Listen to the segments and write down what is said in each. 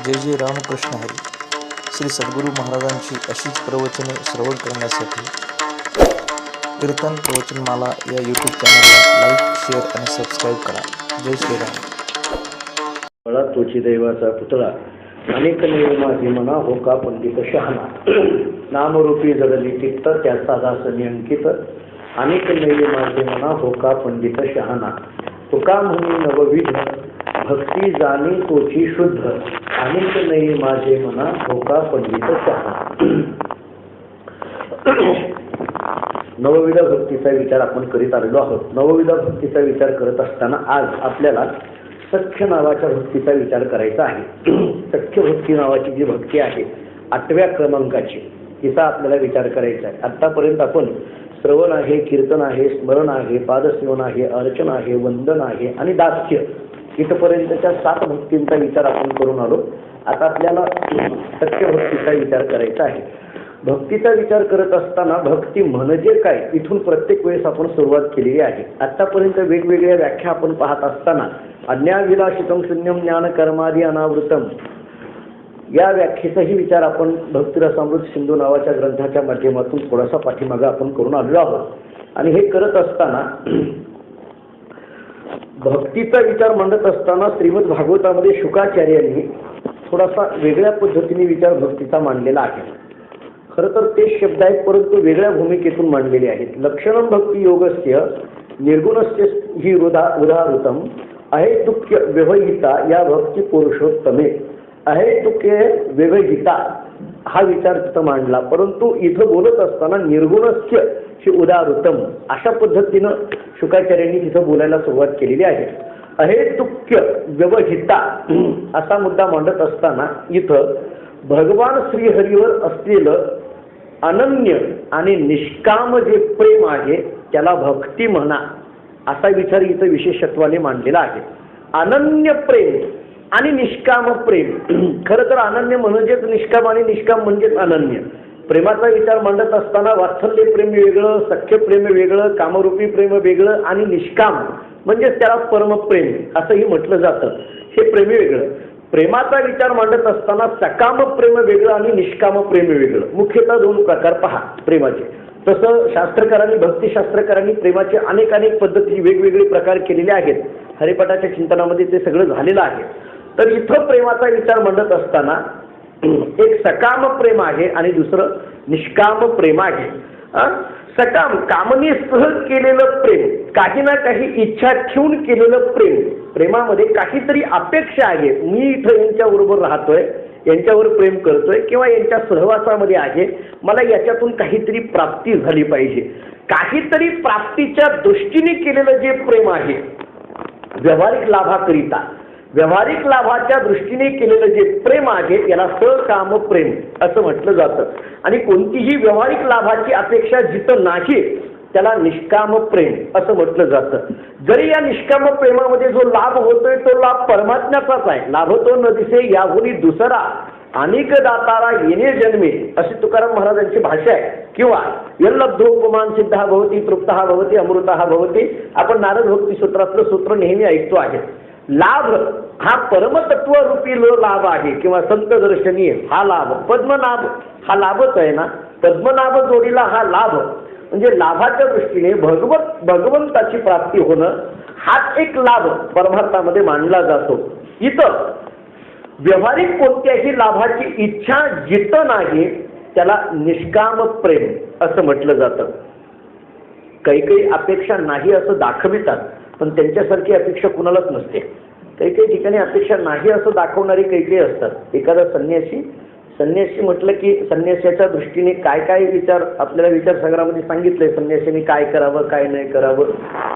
जय जय रामकृष्ण हरी. श्री सद्गुरू महाराजांची अशीच प्रवचने श्रवण करण्यासाठी कीर्तन प्रवचनमाला या यूट्यूब चॅनलला लाईक, शेअर आणि सबस्क्राईब करा. जय श्रीराम. मला तोची दैवाचा पुतळा अनेक नये माझे मना होका पंडित शहाणा नामरूपी जगली चित्त त्याचा दास नियंकित अनेक नये माझे मना होका पंडित शहाणा तुका म्हणी नवविध भक्ती जाणी तोची शुद्ध अनेक नये माझे मना होका पंडित शहाणा. नवविध भक्तीचा विचार आपण करीत आलेलो आहोत. नवविध भक्तीचा विचार करत असताना आज आपल्याला सख्य नावाच्या भक्तीचा विचार करायचा आहे. सख्य भक्ती नावाची जी भक्ती आहे 8व्या क्रमांकाची, तिचा आपल्याला विचार करायचा आहे. आतापर्यंत आपण श्रवण आहे, कीर्तन आहे, स्मरण आहे, पादसेवन आहे, अर्चन आहे, वंदन आहे आणि दास्य, इथपर्यंतच्या 7 भक्तींचा विचार आपण करून आलो. आता आपल्याला सख्य भक्तीचा विचार करायचा आहे. भक्तीचा विचार करत असताना भक्ती म्हणजे काय, इथून प्रत्येक वेळेस आपण सुरुवात केलेली आहे. आतापर्यंत वेगवेगळ्या व्याख्या आपण पाहत असताना अज्ञाविलाशितम शून्यम ज्ञान कर्मादि अनावृतम या व्याख्येचाही विचार आपण भक्तिरसामृत सिंधू नावाच्या ग्रंथाच्या माध्यमातून थोडासा पाठीमागे आपण करून आलेलो आहोत. आणि हे करत असताना भक्तीचा विचार मांडत असताना श्रीमद भागवतामध्ये शुकाचार्यांनी थोडासा वेगळ्या पद्धतीने विचार भक्तीचा मांडलेला आहे. खरं तर ते शब्द आहेत, परंतु वेगळ्या भूमिकेतून मांडलेले आहेत. लक्षणम भक्ती योगस्य निर्गुणस्य ही उदाहृतम अहेतुक्य व्यवहिता या भक्ती पुरुषोत्तमे. अहेतुक्य व्यवहिता हा विचार तिथं मांडला, परंतु इथं बोलत असताना निर्गुणस्य ही उदाहृतम अशा पद्धतीनं शुकाचार्यांनी तिथं बोलायला सुरुवात केलेली आहे. अहेतुक्य व्यवहिता असा मुद्दा मांडत असताना इथं भगवान श्रीहरीवर असलेलं अनन्य आणि निष्काम जे प्रेम आहे त्याला भक्ती म्हणा असा विचार इथं विशेषत्वाने मांडलेला आहे. अनन्य प्रेम आणि निष्काम प्रेम. खरं तर अनन्य म्हणजेच निष्काम आणि निष्काम म्हणजेच अनन्य. प्रेमाचा विचार मांडत असताना वात्सल्य प्रेम वेगळं, सख्य प्रेम वेगळं, कामरूपी प्रेम वेगळं आणि निष्काम म्हणजेच त्याला परमप्रेम असंही म्हटलं जातं. हे प्रेम वेगळं. प्रेमाचा विचार मांडत असताना सकाम प्रेम वेगळं आणि निष्काम प्रेम वेगळं. मुख्यतः 2 प्रकार पहा प्रेमाचे. तसं शास्त्रकारांनी, भक्तिशास्त्रकारांनी प्रेमाचे अनेक पद्धती वेगवेगळे प्रकार केलेले आहेत. हरिपाठाच्या चिंतनामध्ये ते सगळं झालेलं आहे. तर इथं प्रेमाचा विचार मांडत असताना एक सकाम प्रेम आहे आणि दुसरं निष्काम प्रेम आहे. सकाम कामनेसह केलेलं प्रेम, काही ना काही इच्छा ठेवून केलेलं प्रेम. प्रेमामध्ये काहीतरी अपेक्षा आहे. मी इथं यांच्याबरोबर राहतोय, यांच्यावर प्रेम करतोय किंवा यांच्या सहवासामध्ये आहे, मला याच्यातून काहीतरी प्राप्ती झाली पाहिजे. काहीतरी प्राप्तीच्या दृष्टीने केलेलं जे प्रेम आहे, व्यावहारिक लाभाकरिता, व्यावहारिक लाभाच्या दृष्टीने केलेलं जे प्रेम आहे याला सकाम प्रेम असं म्हटलं जातं. आणि कोणतीही व्यावहारिक लाभाची अपेक्षा जिथं नाही त्याला निष्काम प्रेम असं म्हटलं जातं. जरी या निष्काम प्रेमामध्ये जो लाभ होतोय तो लाभ परमात्म्याचाच आहे. लाभतो न दिसे याहुनी दुसरा अनेक दातारा येणे जन्मे अशी तुकाराम महाराजांची भाषा आहे. किंवा यल्लब्धोपमान सिद्धा भवती तृप्तहा भवती अमृतहा भवती. आपण नारद भक्ती सूत्रातलं सूत्र नेहमी ऐकतो आहे. लाभ हा परमतत्व रूपी लाभ आहे किंवा संत दर्शनीय हा लाभ. पद्मनाभ हा लाभच आहे ना. पद्मनाभ जोडीला हा लाभ म्हणजे लाभाच्या दृष्टीने भगवंताची प्राप्ती होणं हाच एक लाभ परमार्थामध्ये मानला जातो. इथं व्यावहारिक कोणत्याही लाभाची इच्छा जिथं नाही त्याला निष्काम प्रेम असं म्हटलं जातं. काही अपेक्षा नाही असं दाखवितात, पण त्यांच्यासारखी अपेक्षा कुणालाच नसते. काही ठिकाणी अपेक्षा नाही असं दाखवणारी काही असतात. एखादा संन्यासी म्हटलं की संन्यासाच्या दृष्टीने काय विचार आपल्याला विचारसागरामध्ये सांगितलंय. संन्यासीने काय करावं, काय नाही करावं.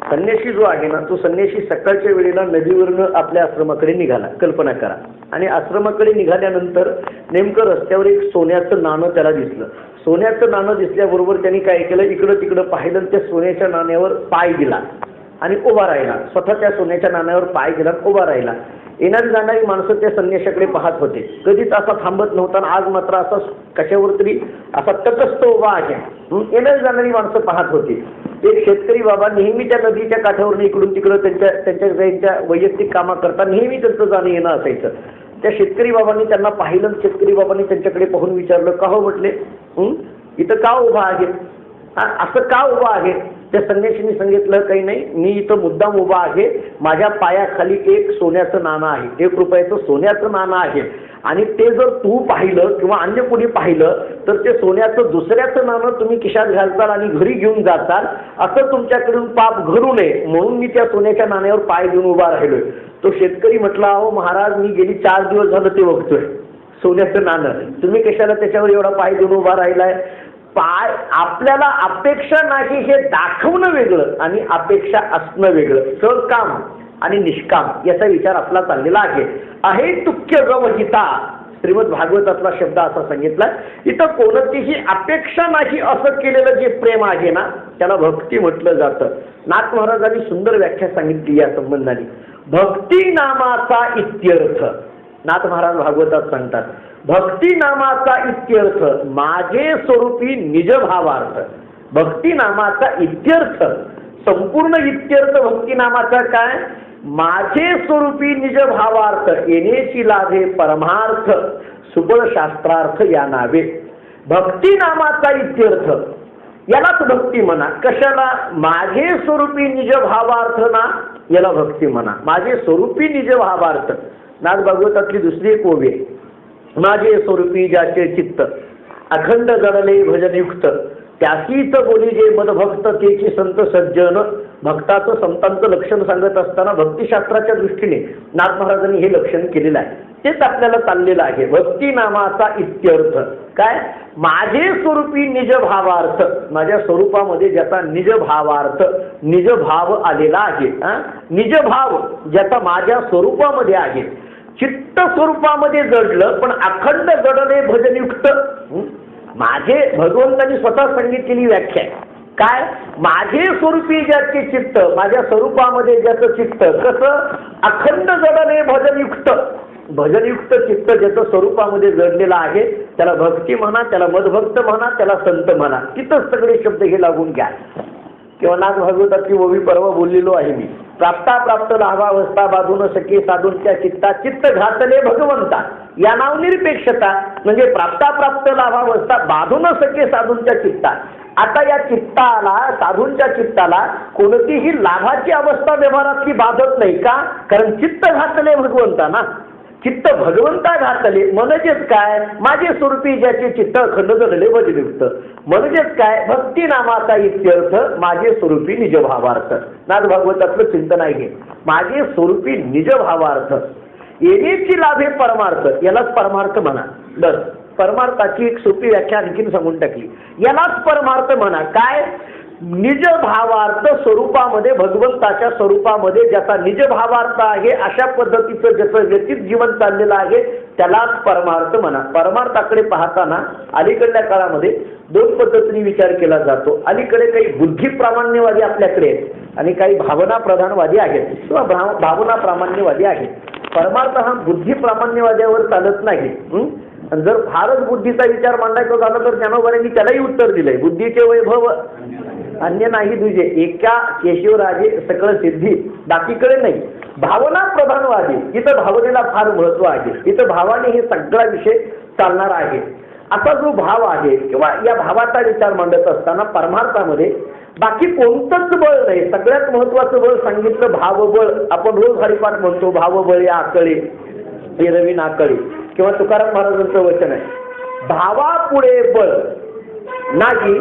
संन्यासी जो आहे ना, तो संन्यासी सकाळच्या वेळेला नदीवरनं आपल्या आश्रमाकडे निघाला. कल्पना करा. आणि आश्रमाकडे निघाल्यानंतर नेमकं रस्त्यावर एक सोन्याचं नाणं त्याला दिसलं. सोन्याचं नाणं दिसल्याबरोबर त्यांनी काय केलं, इकडं तिकडं पाहिलं, त्या सोन्याच्या नाण्यावर पाय दिला आणि उभा राहिला. स्वतः त्या सोन्याच्या नाण्यावर पाय दिला, उभा राहिला. येणारी जाणारी माणसं त्या संन्याशाकडे पाहत होते. कधीच असा थांबत नव्हता. आज मात्र असा कशावर तरी असा तटस्थ उभा आहे. येणारी जाणारी माणसं पाहत होती. एक शेतकरी बाबा नेहमी त्या नदीच्या काठावरून इकडून तिकडं त्यांच्या वैयक्तिक कामाकरता नेहमी त्यांचं जाणं येणं असायचं. त्या शेतकरी बाबांनी त्यांना पाहिलं. शेतकरी बाबांनी त्यांच्याकडे पाहून विचारलं, का हो म्हटले, इथं का उभा आहे, असं का उभा आहे? त्या संन्याशींनी सांगितलं, काही नाही, मी इथं मुद्दाम उभा आहे, माझ्या पायाखाली एक सोन्याचं नाणं आहे, 1 रुपयाचं सोन्याचं नाणं आहे, आणि ते जर तू पाहिलं किंवा अन्य कोणी पाहिलं तर ते सोन्याचं दुसऱ्याचं नाणं तुम्ही खिशात घालताल आणि घरी घेऊन जाताल, असं तुमच्याकडून पाप घडू नये म्हणून मी त्या सोन्याच्या नाण्यावर पाय घेऊन उभा राहिलोय. तो शेतकरी म्हटला, अहो महाराज, मी गेली 4 दिवस झालं ते बघतोय सोन्याचं नाणं, तुम्ही कशाला त्याच्यावर एवढा पाय घेऊन उभा राहिलाय? पाय आपल्याला अपेक्षा नाही हे दाखवणं वेगळं आणि अपेक्षा असणं वेगळं. सकाम आणि निष्काम याचा विचार आपला चाललेला आहे. अहेतुक्य गमहिता श्रीमद भागवतातला शब्द असा सांगितला. इथं कोणतीही अपेक्षा नाही असं केलेलं जे प्रेम आहे ना, त्याला भक्ती म्हटलं जातं. नाथ महाराजांनी सुंदर व्याख्या सांगितली या संबंधाने. भक्ती नामाचा इत्यर्थ, नाथ महाराज भागवतात सांगतात, भक्ती नामाचा इत्यर्थ माझे स्वरूपी निज भावार्थ. भक्ती नामाचा इत्यर्थ, संपूर्ण इत्यर्थ भक्ती नामाचा काय? माझे स्वरूपी निज भावार्थ, येणेची लाभे परमार्थ, सुबळ शास्त्रार्थ या नावे. भक्ती नामाचा इत्यर्थ यालाच भक्ती म्हणा. कशाला? माझे स्वरूपी निज भावार्थ ना, याला भक्ती म्हणा. माझे स्वरूपी निज भावार्थ. नाथ भागवतातली दुसरी एक ओवी आहे, माझे स्वरूपी ज्याचे चित्त अखंड जडले भजनयुक्त, त्यासीच बोली जे मदभक्त तेची संत सज्जन. भक्ताचं संतांचं लक्षण सांगत असताना भक्तिशास्त्राच्या दृष्टीने नाथ महाराजांनी हे लक्षण केलेलं आहे. तेच आपल्याला चाललेलं आहे. भक्ती नामाचा इत्यर्थ काय? माझे स्वरूपी निज भावार्थ, माझ्या स्वरूपामध्ये ज्याचा निज भावार्थ, निज भाव आलेला आहे, निज भाव ज्याचा माझ्या स्वरूपामध्ये आहे. चित्त स्वरूपामध्ये जडलं पण अखंड जडले भजनयुक्त. माझे भगवंतांनी स्वतः सांगितलेली व्याख्या काय? माझे स्वरूपी ज्याचे चित्त, माझ्या स्वरूपामध्ये ज्याचं चित्त कसं? अखंड जडले भजनयुक्त. भजनयुक्त चित्त ज्याचं स्वरूपामध्ये जडलेलं आहे त्याला भक्ती म्हणा, त्याला मदभक्त म्हणा, त्याला संत म्हणा. तिथंच सगळे शब्द हे लागून घ्या. किंवा नाथ भागवताची ओवी परवा बोललेलो आहे मी. प्राप्ता प्राप्त लाभावस्था बाधून सखे साधूंच्या चित्ता, चित्त घातले भगवंता. या नाव निरपेक्षता म्हणजे प्राप्त लाभावस्था बाधून सखे साधूंच्या चित्ता. आता या चित्ताला, साधूंच्या चित्ताला कोणतीही लाभाची अवस्था व्यवहारातली बाधत नाही का? कारण चित्त घातले भगवंता ना. चित्त भगवंता घातले म्हणजेच काय? माझे स्वरूपी ज्याचे चित्त अखंड जडले भजनयुक्त. म्हणजेच काय? भक्ती नामाचा इत्यर्थ माझे स्वरूपी निज भावार्थ. नाथ भागवतातलं चिंतन आहे, माझे स्वरूपी निज भावार्थ, येणेची लाभे परमार्थ. यालाच परमार्थ म्हणा. बस, परमार्थाची एक सोपी व्याख्या आणखीन सांगून टाकली. यालाच परमार्थ म्हणा. काय? निज भावार्थ स्वरूपामध्ये, भगवंताच्या स्वरूपामध्ये ज्याचा निज भावार्थ आहे, अशा पद्धतीचं ज्याचं व्यतीत जीवन चाललेलं आहे त्यालाच परमार्थ म्हणा. परमार्थाकडे पाहताना अलीकडल्या काळामध्ये 2 पद्धतीने विचार केला जातो. अलीकडे काही बुद्धी प्रामाण्यवादी आपल्याकडे आहेत आणि काही भावना प्रधानवादी आहेत किंवा भावना प्रामाण्यवादी आहेत. परमार्थ हा बुद्धी प्रामाण्यवाद्यावर चालत नाही. जर फारच बुद्धीचा विचार मांडायचा झाला तर ज्ञानोबांनी त्यालाही उत्तर दिलंय, बुद्धीचे वैभव अन्य नाही तुझे, एका केशवराजे सकळ सिद्धी. बाकीकडे नाही. भावना प्रधानवादी, इथं भावनेला फार महत्व आहे. इथं भावाने हे सगळा विषय चालणार आहे. असा जो भाव आहे किंवा या भावाचा विचार मांडत असताना परमार्थामध्ये बाकी कोणतंच बळ नाही. सगळ्यात महत्वाचं बळ सांगितलं भावबळ. आपण रोज हरिपाठ म्हणतो, भावबळ या आकळे हे रवी नाकळे. किंवा तुकाराम महाराजांचं वचन आहे, भावापुढे बळ नाही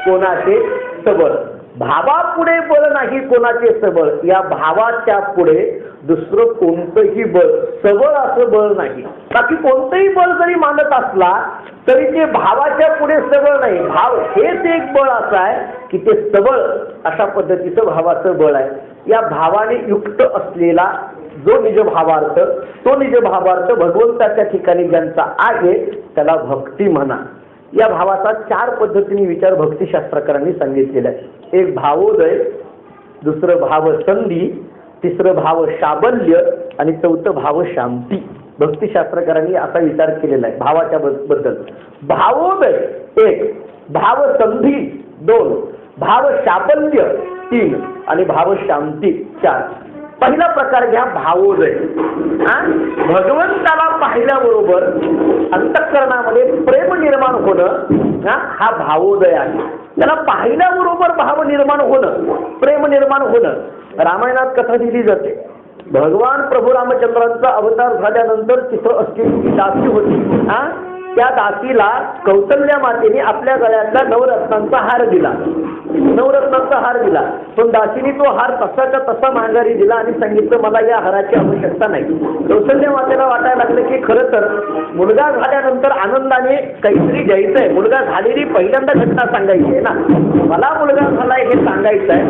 कोणाचे सबळ. भावापुढे बळ नाही कोणाचे सबळ. या भावाच्या पुढे दुसरं कोणतंही बळ, सबळ असं बळ नाही. बाकी कोणतंही बळ जरी मानत असला तरी ते भावाच्या पुढे सबळ नाही. भाव हेच एक बळ असं आहे की ते सबळ अशा पद्धतीचं भावाचं बळ आहे. या भावाने युक्त असलेला जो निज भावार्थ, तो निज भावार्थ भगवंताच्या ठिकाणी ज्यांचा आहे त्याला भक्ती म्हणा. या भावाचा 4 पद्धतीने विचार भक्तिशास्त्रकारांनी सांगितलेला आहे. एक भावोदय, दुसरं भाव संधी, तिसरं भाव शाबल्य आणि चौथं भाव शांती. भक्तिशास्त्रकारांनी असा विचार केलेला आहे भावाच्या बद्दल. भावोदय 1, भाव संधी 2, भाव शाबल्य 3 आणि भाव शांती 4. पहिला प्रकार घ्या भावोदय. भगवंताला पाहिल्याबरोबर अंतःकरणामध्ये प्रेम निर्माण होणं हा भावोदय आहे. त्याला पाहिल्याबरोबर भाव निर्माण होणं, प्रेम निर्माण होणं. रामायणात कथा दिली जाते. भगवान प्रभू रामचंद्रांचा अवतार झाल्यानंतर तिथं असलेली दासी होती. त्या दासीला कौसल्या मातेने आपल्या गळ्यातला नवरत्नांचा हार दिला. नवरत्नांचा हार दिला. पण दासीने तो हार तसाच्या तसा माघारी दिला आणि सांगितलं मला या हाराची आवश्यकता नाही. कौसल्या मातेला वाटायला लागलं की खरं तर मुलगा झाल्यानंतर आनंदाने काहीतरी द्यायचंय. मुलगा झालेली पहिल्यांदा घटना सांगायची आहे ना. मला मुलगा झालाय हे सांगायचं आहे.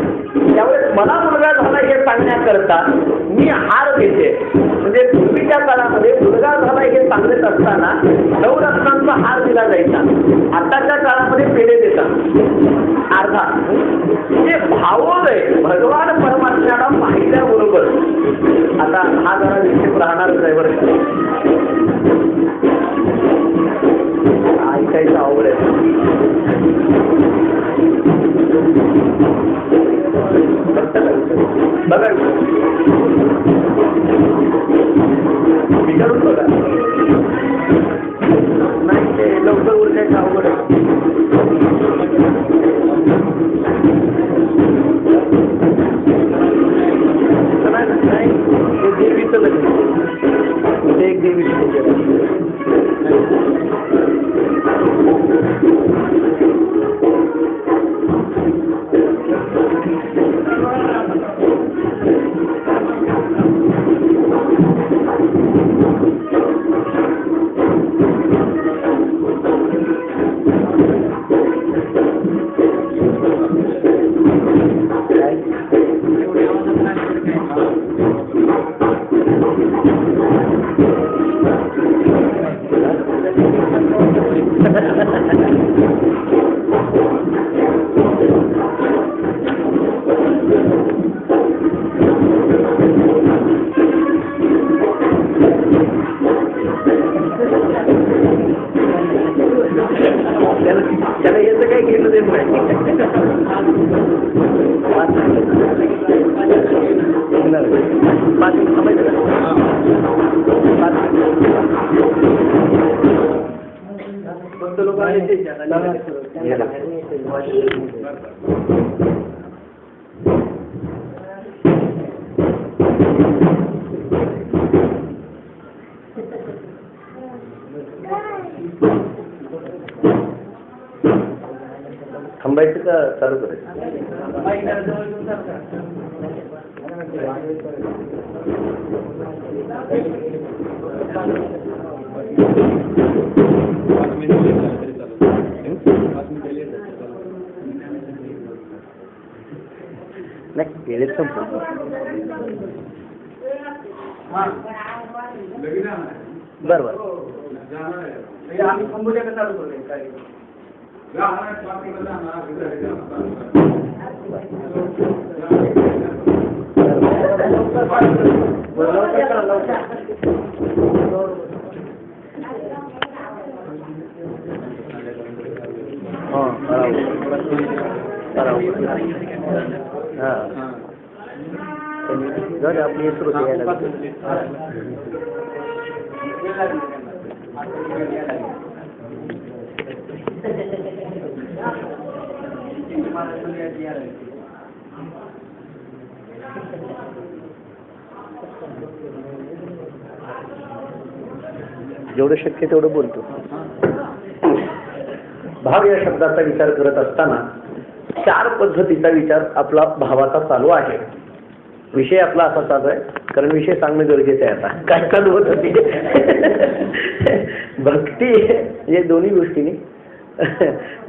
त्यावेळेस मला मुलगा झालाय हे सांगण्याकरता मी हार देते. म्हणजे पूर्वीच्या काळामध्ये मुलगा झालाय हे सांगत असताना नवरत्नांचा हार दिला जायचा. आताच्या काळामध्ये पेढे देतात अर्धा. म्हणजे भावोदय भगवान परमात्म्याला पाहिल्याबरोबर. आता हा जरा निश्चित राहणारच आहे बरं का. ऐकायचं आवड आहे. बघा विचारून बघा. नाही ते लवकर उरकायचं अवघड आहे. नाही ते देवीचं लग्न. ते एक देवीचं त्याला याचं काही घेणं देत नाही. थांबायचं का चालू करायचं? नाही वेळेत संपतो. बरं बरं आपली येतो यायला जेवढं शक्य तेवढं बोलतो. भाव या शब्दाचा विचार करत असताना 4 पद्धतीचा विचार आपला भावाचा चालू आहे. विषय आपला असा चालू आहे कारण विषय सांगणं गरजेचं आहे. आता काय चालू होत होती भक्ती या दोन्ही गोष्टींनी.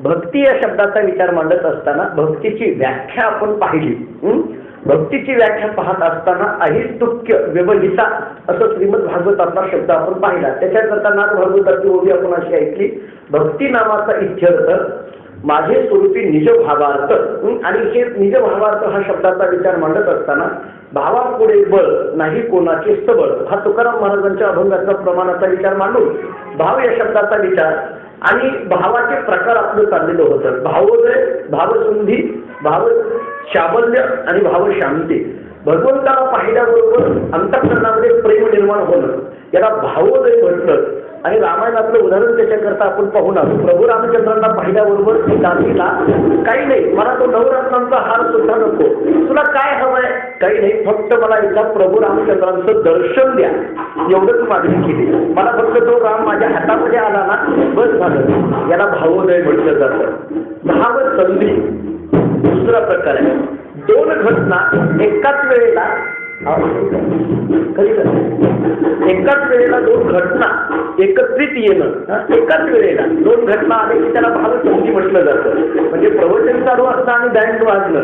भक्ती या शब्दाचा विचार मांडत असताना भक्तीची व्याख्या आपण पाहिली. भक्तीची व्याख्या पाहत असताना अहिस्तुक्य व्यवहिता असं श्रीमद भागवतातला शब्द आपण पाहिला. त्याच्याकरता नाथ भागवताची ओवी आपण अशी ऐकली. भक्ती नावाचा इत्यर्थ माझे स्वरूपी निज भावार्थ. आणि हे निज भावार्थ हा शब्दाचा विचार मांडत असताना भावापुढे बळ नाही कोणाचे सबळ हा तुकाराम महाराजांच्या अभंगाचा प्रमाणाचा विचार मांडून भाव या शब्दाचा विचार आणि भावाचे प्रकार आपलं चाललेलं होतं. भावोदय, भावसुंधी, भाव शाबल्य आणि भाव शांती. भगवंताला पाहिल्याबरोबर अंतःकरणामध्ये प्रेम निर्माण होणं याला भावोदय म्हटलं. आणि रामायणातलं उदाहरण त्याच्याकरता आपण पाहून आलो. प्रभू रामचंद्रांना पाहिल्याबरोबर दासीला काही नाही, मला तो नवरत्नांचा हार सुद्धा नको, तुला काय हवंय, काही नाही, फक्त मला एकदा प्रभू रामचंद्रांचं दर्शन द्या, एवढंच मागणी केली. मला फक्त तो राम माझ्या हातामध्ये आला ना बस झालं. याला भावोदय म्हटलं जातं. भाव संधी दुसरा प्रकार आहे. दोन घटना एकाच वेळेला एकाच वेळेला दोन घटना एकत्रित येणं, एकाच वेळेला दोन घटना आले की त्याला भावसंधी म्हटलं जातं. म्हणजे प्रवचन चालू असणं आणि बँड वाजणं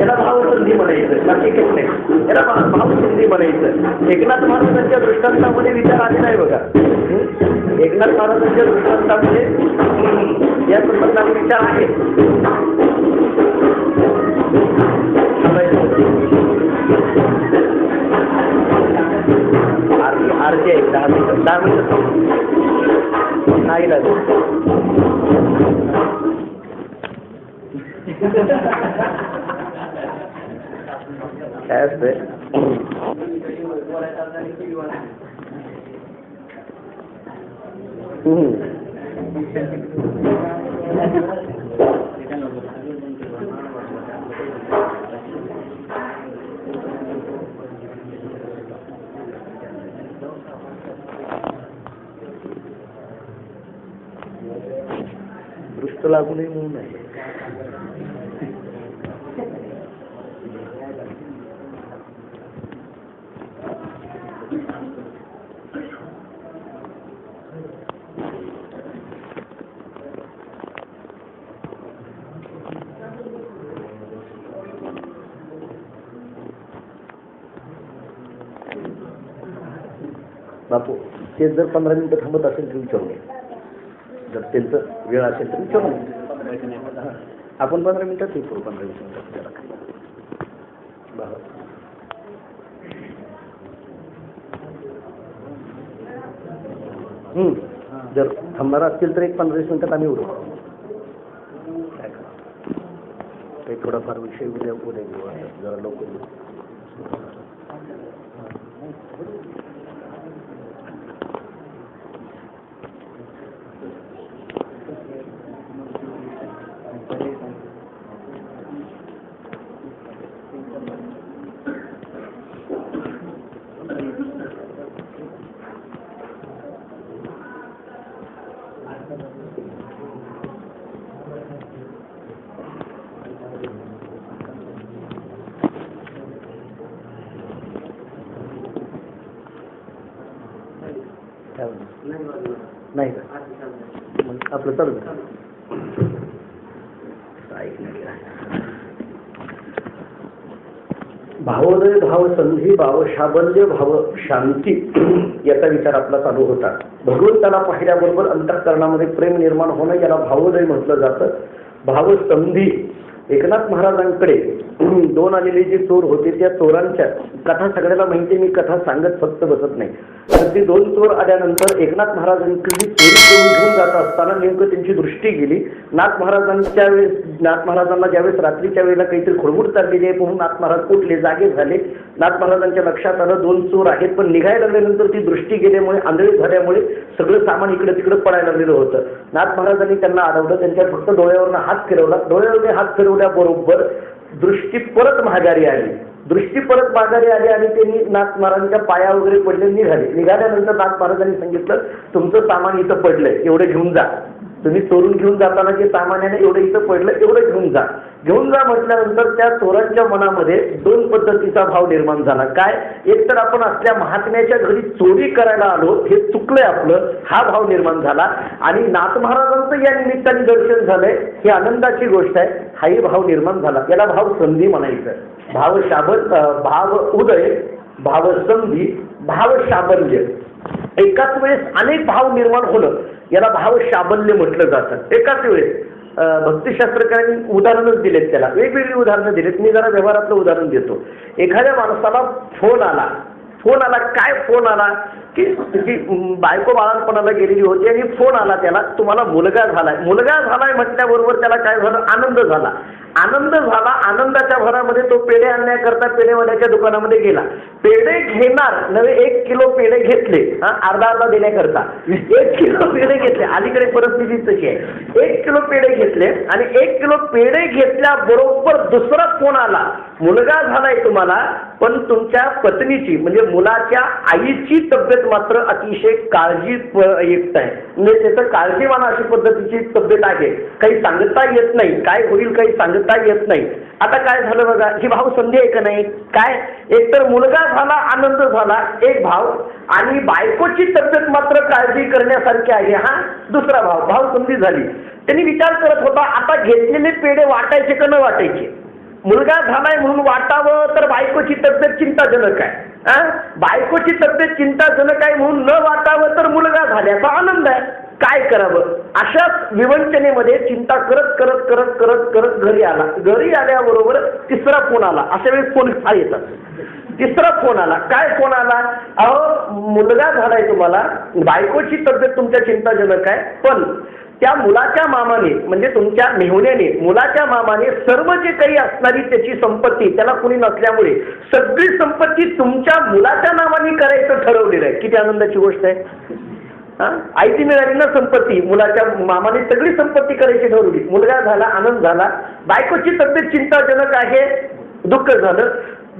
याला भावसंधी म्हणायचं, बाकी काही नाही, याला भावसंधी म्हणायचं. एकनाथ महाराजांच्या दृष्टांतामध्ये विचार आलेला आहे बघा. एकनाथ महाराजांच्या दृष्टांतामध्ये या संबंधाने विचार आहे. आरती आहे 10 मिनिटं नाही लागत. काय असतंय दृष्ट लागू नये म्हणून आहे. बापू ते जर 15 मिनिटं थांबत असेल तर विचारू नये. जर त्यांचं वेळ असेल तर विचारू नये. आपण 15 मिनिटात हे करू. 15-20 मिनिटात त्याला काय जर थांबणार असतील तर एक 15-20 मिनिटात आम्ही उडू. काय करा काही थोडाफार विषय उद्या घेऊ, जरा लवकर घेऊ. नाही का आपलं चालू भावोदय, भावसंधी, भावशाबल्य, भाव शांती याचा विचार आपला चालू होता. भगवंताला पाहिल्याबरोबर अंतःकरणामध्ये प्रेम निर्माण होणं याला भावोदय म्हटलं जातं. भावसंधी एकनाथ महाराजांकडे 2 आलेले जे चोर होते त्या चोरांच्या कथा सगळ्याला माहिती, मी कथा सांगत फक्त बसत नाही. तर ते 2 चोर आल्यानंतर एकनाथ महाराजांकडे चोरी करून घेऊन जात असताना नेमकं त्यांची दृष्टी गेली. नाथ महाराजांना ज्यावेळेस रात्रीच्या वेळेला काहीतरी खुळबुड चाललेली आहे म्हणून नाथ महाराज उठले, जागे झाले. नाथ महाराजांच्या लक्षात आलं 2 चोर आहेत, पण निघायला लागल्यानंतर ती दृष्टी गेल्यामुळे आंधळी झाल्यामुळे सगळं सामान इकडे तिकडे पडायला लागलेलं होतं. नाथ महाराजांनी त्यांना अडवलं, त्यांच्या फक्त डोळ्यावरनं हात फिरवला. डोळ्यावरने हात फिरवल्याबरोबर दृष्टी परत माघारी आली. आणि त्यांनी नाथ महाराजांच्या पाया वगैरे पडले, निघाल्यानंतर नाथ महाराजांनी सांगितलं तुमचं सामान इथं पडलंय, एवढं घेऊन जा. तुम्ही चोरून घेऊन जाताना जे सामान्याने एवढं इथं पडलं एवढं घेऊन जा म्हटल्यानंतर त्या चोरांच्या मनामध्ये 2 पद्धतीचा भाव निर्माण झाला. काय, एक तर आपण असल्या महात्म्याच्या घरी चोरी करायला आलो, हे चुकलंय आपलं, हा भाव निर्माण झाला. आणि नाथ महाराजांचं या निमित्ताने दर्शन झालंय, ही आनंदाची गोष्ट आहे, हाही भाव निर्माण झाला. याला भाव संधी म्हणायचं. भाव उदय, भावसंधी, भावशाबल्य, एकाच वेळेस अनेक भाव निर्माण होणं याला भावशाबल्य म्हटलं जातं. एकाच वेळेस भक्तिशास्त्रकारांनी उदाहरणच दिलेत, त्याला वेगवेगळी उदाहरणं दिलेत. मी जरा व्यवहारातलं उदाहरण देतो. एखाद्या माणसाला फोन आला, काय फोन आला की त्याची बायको बाळांपणाला गेलेली होती आणि फोन आला त्याला, तुम्हाला मुलगा झालाय म्हटल्याबरोबर त्याला काय झालं, आनंद झाला. आनंद झाला. आनंदाच्या भरामध्ये तो पेढे आणण्याकरता पेढेवाल्याच्या दुकानामध्ये गेला. पेढे घेणार नव्हे, 1 किलो पेढे घेतले, अर्धा देण्याकरता 1 किलो पेढे घेतले. अलीकडे परिस्थिती तशी आहे. 1 किलो पेढे घेतले आणि 1 किलो पेढे घेतल्याबरोबर दुसरा फोन आला, मुलगा झालाय तुम्हाला, पण तुमच्या पत्नीची म्हणजे मुलाच्या आईची तब्येत मात्र अतिशय काळजीयुक्त आहे. म्हणजे त्याचं काळजीवान अशी पद्धतीची तब्येत आहे, काही सांगता येत नाही, काय होईल काही सांगता येत नाही. आता काय झालं बघा, ही भाव संधी आहे का नाही? काय एकतर मुलगा झाला, आनंद झाला एक भाव, आणि बायकोची तब्येत मात्र काळजी करण्यासारखी आहे हा दुसरा भाव. भाव संधी झाली. त्यांनी विचार करत होता, आता घेतलेले पेढे वाटायचे का न वाटायचे? मुलगा झालाय म्हणून वाटावं तर बायकोची तब्येत चिंताजनक आहे, बायकोची तब्येत चिंताजनक आहे म्हणून न वाटावं तर मुलगा झाल्याचा आनंद आहे. काय करावं? अशाच विवंचनेमध्ये चिंता करत करत करत करत करत घरी आला. घरी आल्याबरोबर तिसरा फोन आला. अशा वेळेस फोन येतात. तिसरा फोन आला. काय फोन आला? अहो, मुलगा झालाय तुम्हाला, बायकोची तब्येत तुमच्या चिंताजनक आहे, पण त्या मुलाच्या मामाने म्हणजे तुमच्या मेहुण्याने मुलाच्या मामाने सर्व जे काही असणारी त्याची संपत्ती त्याला कुणी नसल्यामुळे सगळी संपत्ती तुमच्या मुलाच्या नावाने करायचं ठरवलेलं आहे. किती आनंदाची गोष्ट आहे. आईची मिळाली ना संपत्ती, मुलाच्या मामाने सगळी संपत्ती करायची ठरवली. मुलगा झाला, आनंद झाला. बायकोची तब्येत चिंताजनक आहे, दुःख झालं.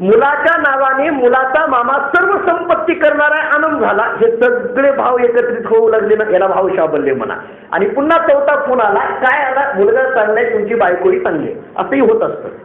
मुलाच्या नावाने मुलाचा मामा सर्व संपत्ती करणारा आनंद झाला. हे सगळे भाव एकत्रित होऊ लागले ना, याला भाव शाबल्य म्हणा. आणि पुन्हा चौथा फोन आला. काय आला? मुलगा चांगलाय, तुमची बायकोही चांगली. असंही होत असतं.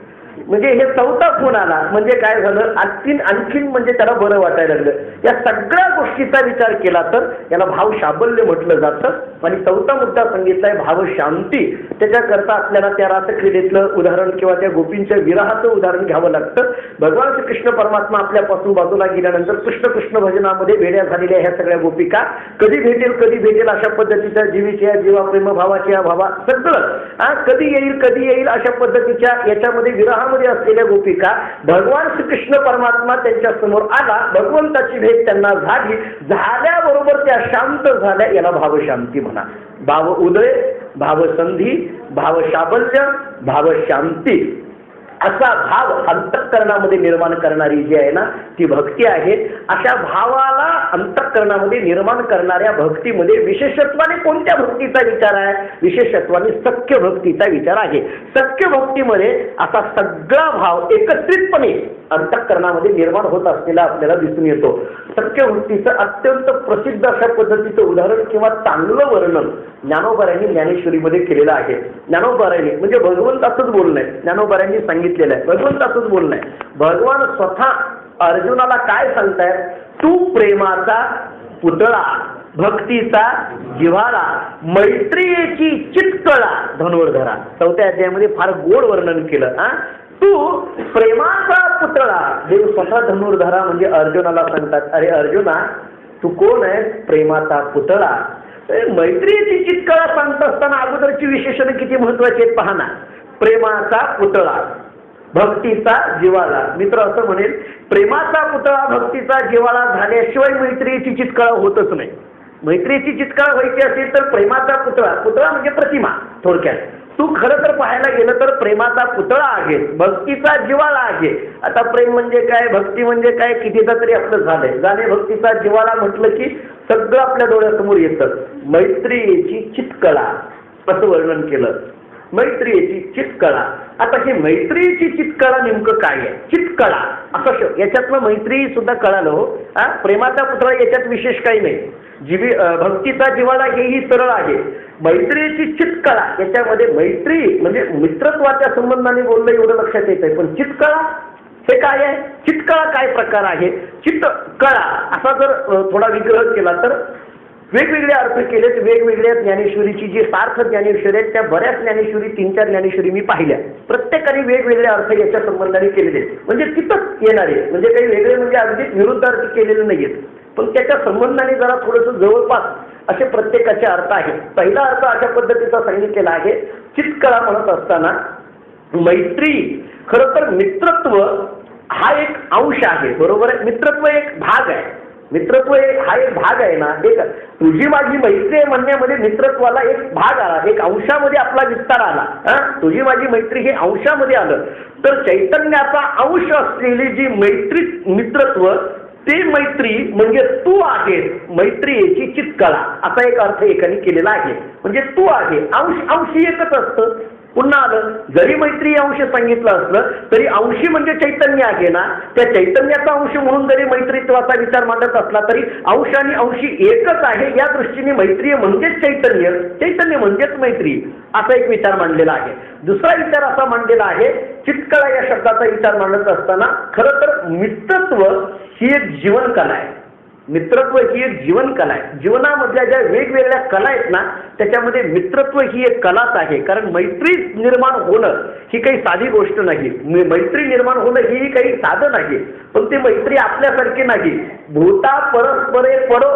म्हणजे हे चौथा फोन आला म्हणजे काय झालं, आणखीन म्हणजे त्याला बरं वाटायला लागलं. या सगळ्या गोष्टीचा विचार केला तर याला भाव शाबल्य म्हटलं जातं. आणि चौथा मुद्दा सांगितलाय भाव शांती. त्याच्याकरता आपल्याला त्या रासक्रीडेतलं उदाहरण किंवा त्या गोपींच्या विरहाचं उदाहरण घ्यावं लागतं. भगवान श्रीकृष्ण परमात्मा आपल्यापासून बाजूला गेल्यानंतर कृष्ण कृष्ण भजनामध्ये वेड्या झालेल्या ह्या सगळ्या गोपिका कधी भेटेल अशा पद्धतीच्या जीवीच्या जीवा प्रेम भावाच्या भावा सगळं कधी येईल अशा पद्धतीच्या याच्यामध्ये विरहामध्ये असलेल्या गोपिका भगवान श्रीकृष्ण परमात्मा त्यांच्या समोर आला. भगवंताची भेट त्यांना झाली. झाल्याबरोबर त्या शांत झाल्या. याला भाव शांती म्हणा. भाव उदय, भाव संधी, भाव शाबल्य, भाव शांती असा भाव अंतःकरणामध्ये निर्माण करणारी जी आहे ना ती भक्ती आहे. अशा भावाला अंतःकरणामध्ये निर्माण करणाऱ्या भक्तीमध्ये विशेषत्वाने कोणत्या भक्तीचा विचार आहे? विशेषत्वाने सख्य भक्तीचा विचार आहे. सख्य भक्तीमध्ये असा सगळा भाव एकत्रितपणे अंतःकरणामध्ये निर्माण होत असलेला आपल्याला दिसून येतो. सख्य भक्तीचं अत्यंत प्रसिद्ध अशा पद्धतीचं उदाहरण किंवा चांगलं वर्णन ज्ञानोबारायांनी ज्ञानेश्वरीमध्ये केलेलं आहे. ज्ञानोबारायांनी म्हणजे भगवंताचंच बोलणं आहे. ज्ञानोबारायांनी सांगितलेलं आहे, भगवंताचंच बोलणं आहे. भगवान स्वतः अर्जुनाला काय सांगतायत? तू प्रेमाचा पुतळा, भक्तीचा जिव्हाळा, मैत्रीची चितकळा धनुर्धरा. 4थ्या अध्यायामध्ये फार गोड वर्णन केलं. तू प्रेमाचा पुतळा. देव स्वतः धनुर्धरा म्हणजे अर्जुनाला सांगतात, अरे अर्जुना तू कोण आहे? प्रेमाचा पुतळा. मैत्रीची चितकळा सांगत असताना अगोदरची विशेषण किती महत्वाची आहेत पहा ना. प्रेमाचा पुतळा, भक्तीचा जिव्हाळा. मित्र असं म्हणेल, प्रेमाचा पुतळा भक्तीचा जिव्हाळा झाल्याशिवाय मैत्रीची चितकळा होतच नाही. मैत्रीची चितकळा व्हायची असेल तर प्रेमाचा पुतळा, पुतळा म्हणजे प्रतिमा थोडक्यात. तू खरं तर पाहायला गेलं तर प्रेमाचा पुतळा आहे, भक्तीचा जिव्हाळा आहे. आता प्रेम म्हणजे काय, भक्ती म्हणजे काय कितीदा तरी आपलं झालंय. जाणे भक्तीचा जिव्हाळा म्हटलं की सगळं आपल्या डोळ्यासमोर येतं. मैत्रीची चितकळा असं वर्णन केलं. मैत्रीची चितकळा. आता ही मैत्रीची चितकळा नेमकं काय आहे? चितकळा असं याच्यातलं मैत्री सुद्धा कळालं हो. प्रेमाचा पुतळा याच्यात विशेष काही नाही. भक्तीचा जिव्हाळा हेही सरळ आहे. मैत्रीची चितकळा याच्यामध्ये मैत्री म्हणजे मित्रत्वाच्या संबंधाने बोललं एवढं लक्षात येत आहे. पण चितकळा हे काय आहे? चितकळा काय प्रकार आहे? चितकळा असा जर थोडा विग्रह केला तर वेगवेगळे अर्थ केलेत. वेगवेगळ्या ज्ञानेश्वरीची जी सार्थ ज्ञानेश्वरी आहेत त्या बऱ्याच ज्ञानेश्वरी 3-4 ज्ञानेश्वरी मी पाहिल्या. प्रत्येकाने वेगवेगळे अर्थ याच्या संबंधाने केलेले म्हणजे तिथंच येणारे म्हणजे काही वेगळे म्हणजे अगदी विरुद्ध अर्थ केलेले नाहीयेत. पण त्याच्या संबंधाने जरा थोडंसं जवळपास असे प्रत्येकाचे अर्थ आहेत. पहिला अर्थ अशा पद्धतीचा सांगितलेला आहे. चितकळा म्हणत असताना मैत्री खरं तर मित्रत्व हा एक अंश आहे. बरोबर आहे. मित्रत्व एक भाग आहे. मित्रत्व हा एक भाग आहे ना, एक तुझी माझी मैत्री आहे म्हणण्यामध्ये मित्रत्वाला एक भाग आला, एक अंशामध्ये आपला विस्तार आला. तुझी माझी मैत्री हे अंशामध्ये आलं. तर चैतन्याचा अंश असलेली जी मैत्री मित्रत्व, ते मैत्री म्हणजे तू आहे. मैत्री याची चित्कळा असा एक अर्थ एकाने केलेला आहे. म्हणजे तू आहे, अंशी एकच असतं. पुन्हा आलं, जरी मैत्री अंश सांगितलं असलं तरी अंशी म्हणजे चैतन्य आहे ना, त्या चैतन्याचा अंश म्हणून जरी मैत्रीत्वाचा विचार मांडत असला तरी अंश आणि अंशी एकच आहे. या दृष्टीने मैत्री म्हणजेच चैतन्य, चैतन्य म्हणजेच मैत्री असा एक विचार मांडलेला आहे. दुसरा विचार असा मांडलेला आहे, चित्कळा या शब्दाचा विचार मांडत असताना खरं तर मित्रत्व ही एक जीवनकला आहे. मित्रत्व ही एक जीवनकला आहे. जीवनामधल्या ज्या वेगवेगळ्या कला आहेत ना, त्याच्यामध्ये मित्रत्व ही एक कलाच आहे. कारण मैत्री निर्माण होणं ही काही साधी गोष्ट नाही. मैत्री निर्माण होणं ही काही साधं नाही. पण ती मैत्री आपल्यासारखी नाही. भूता परस्परे परो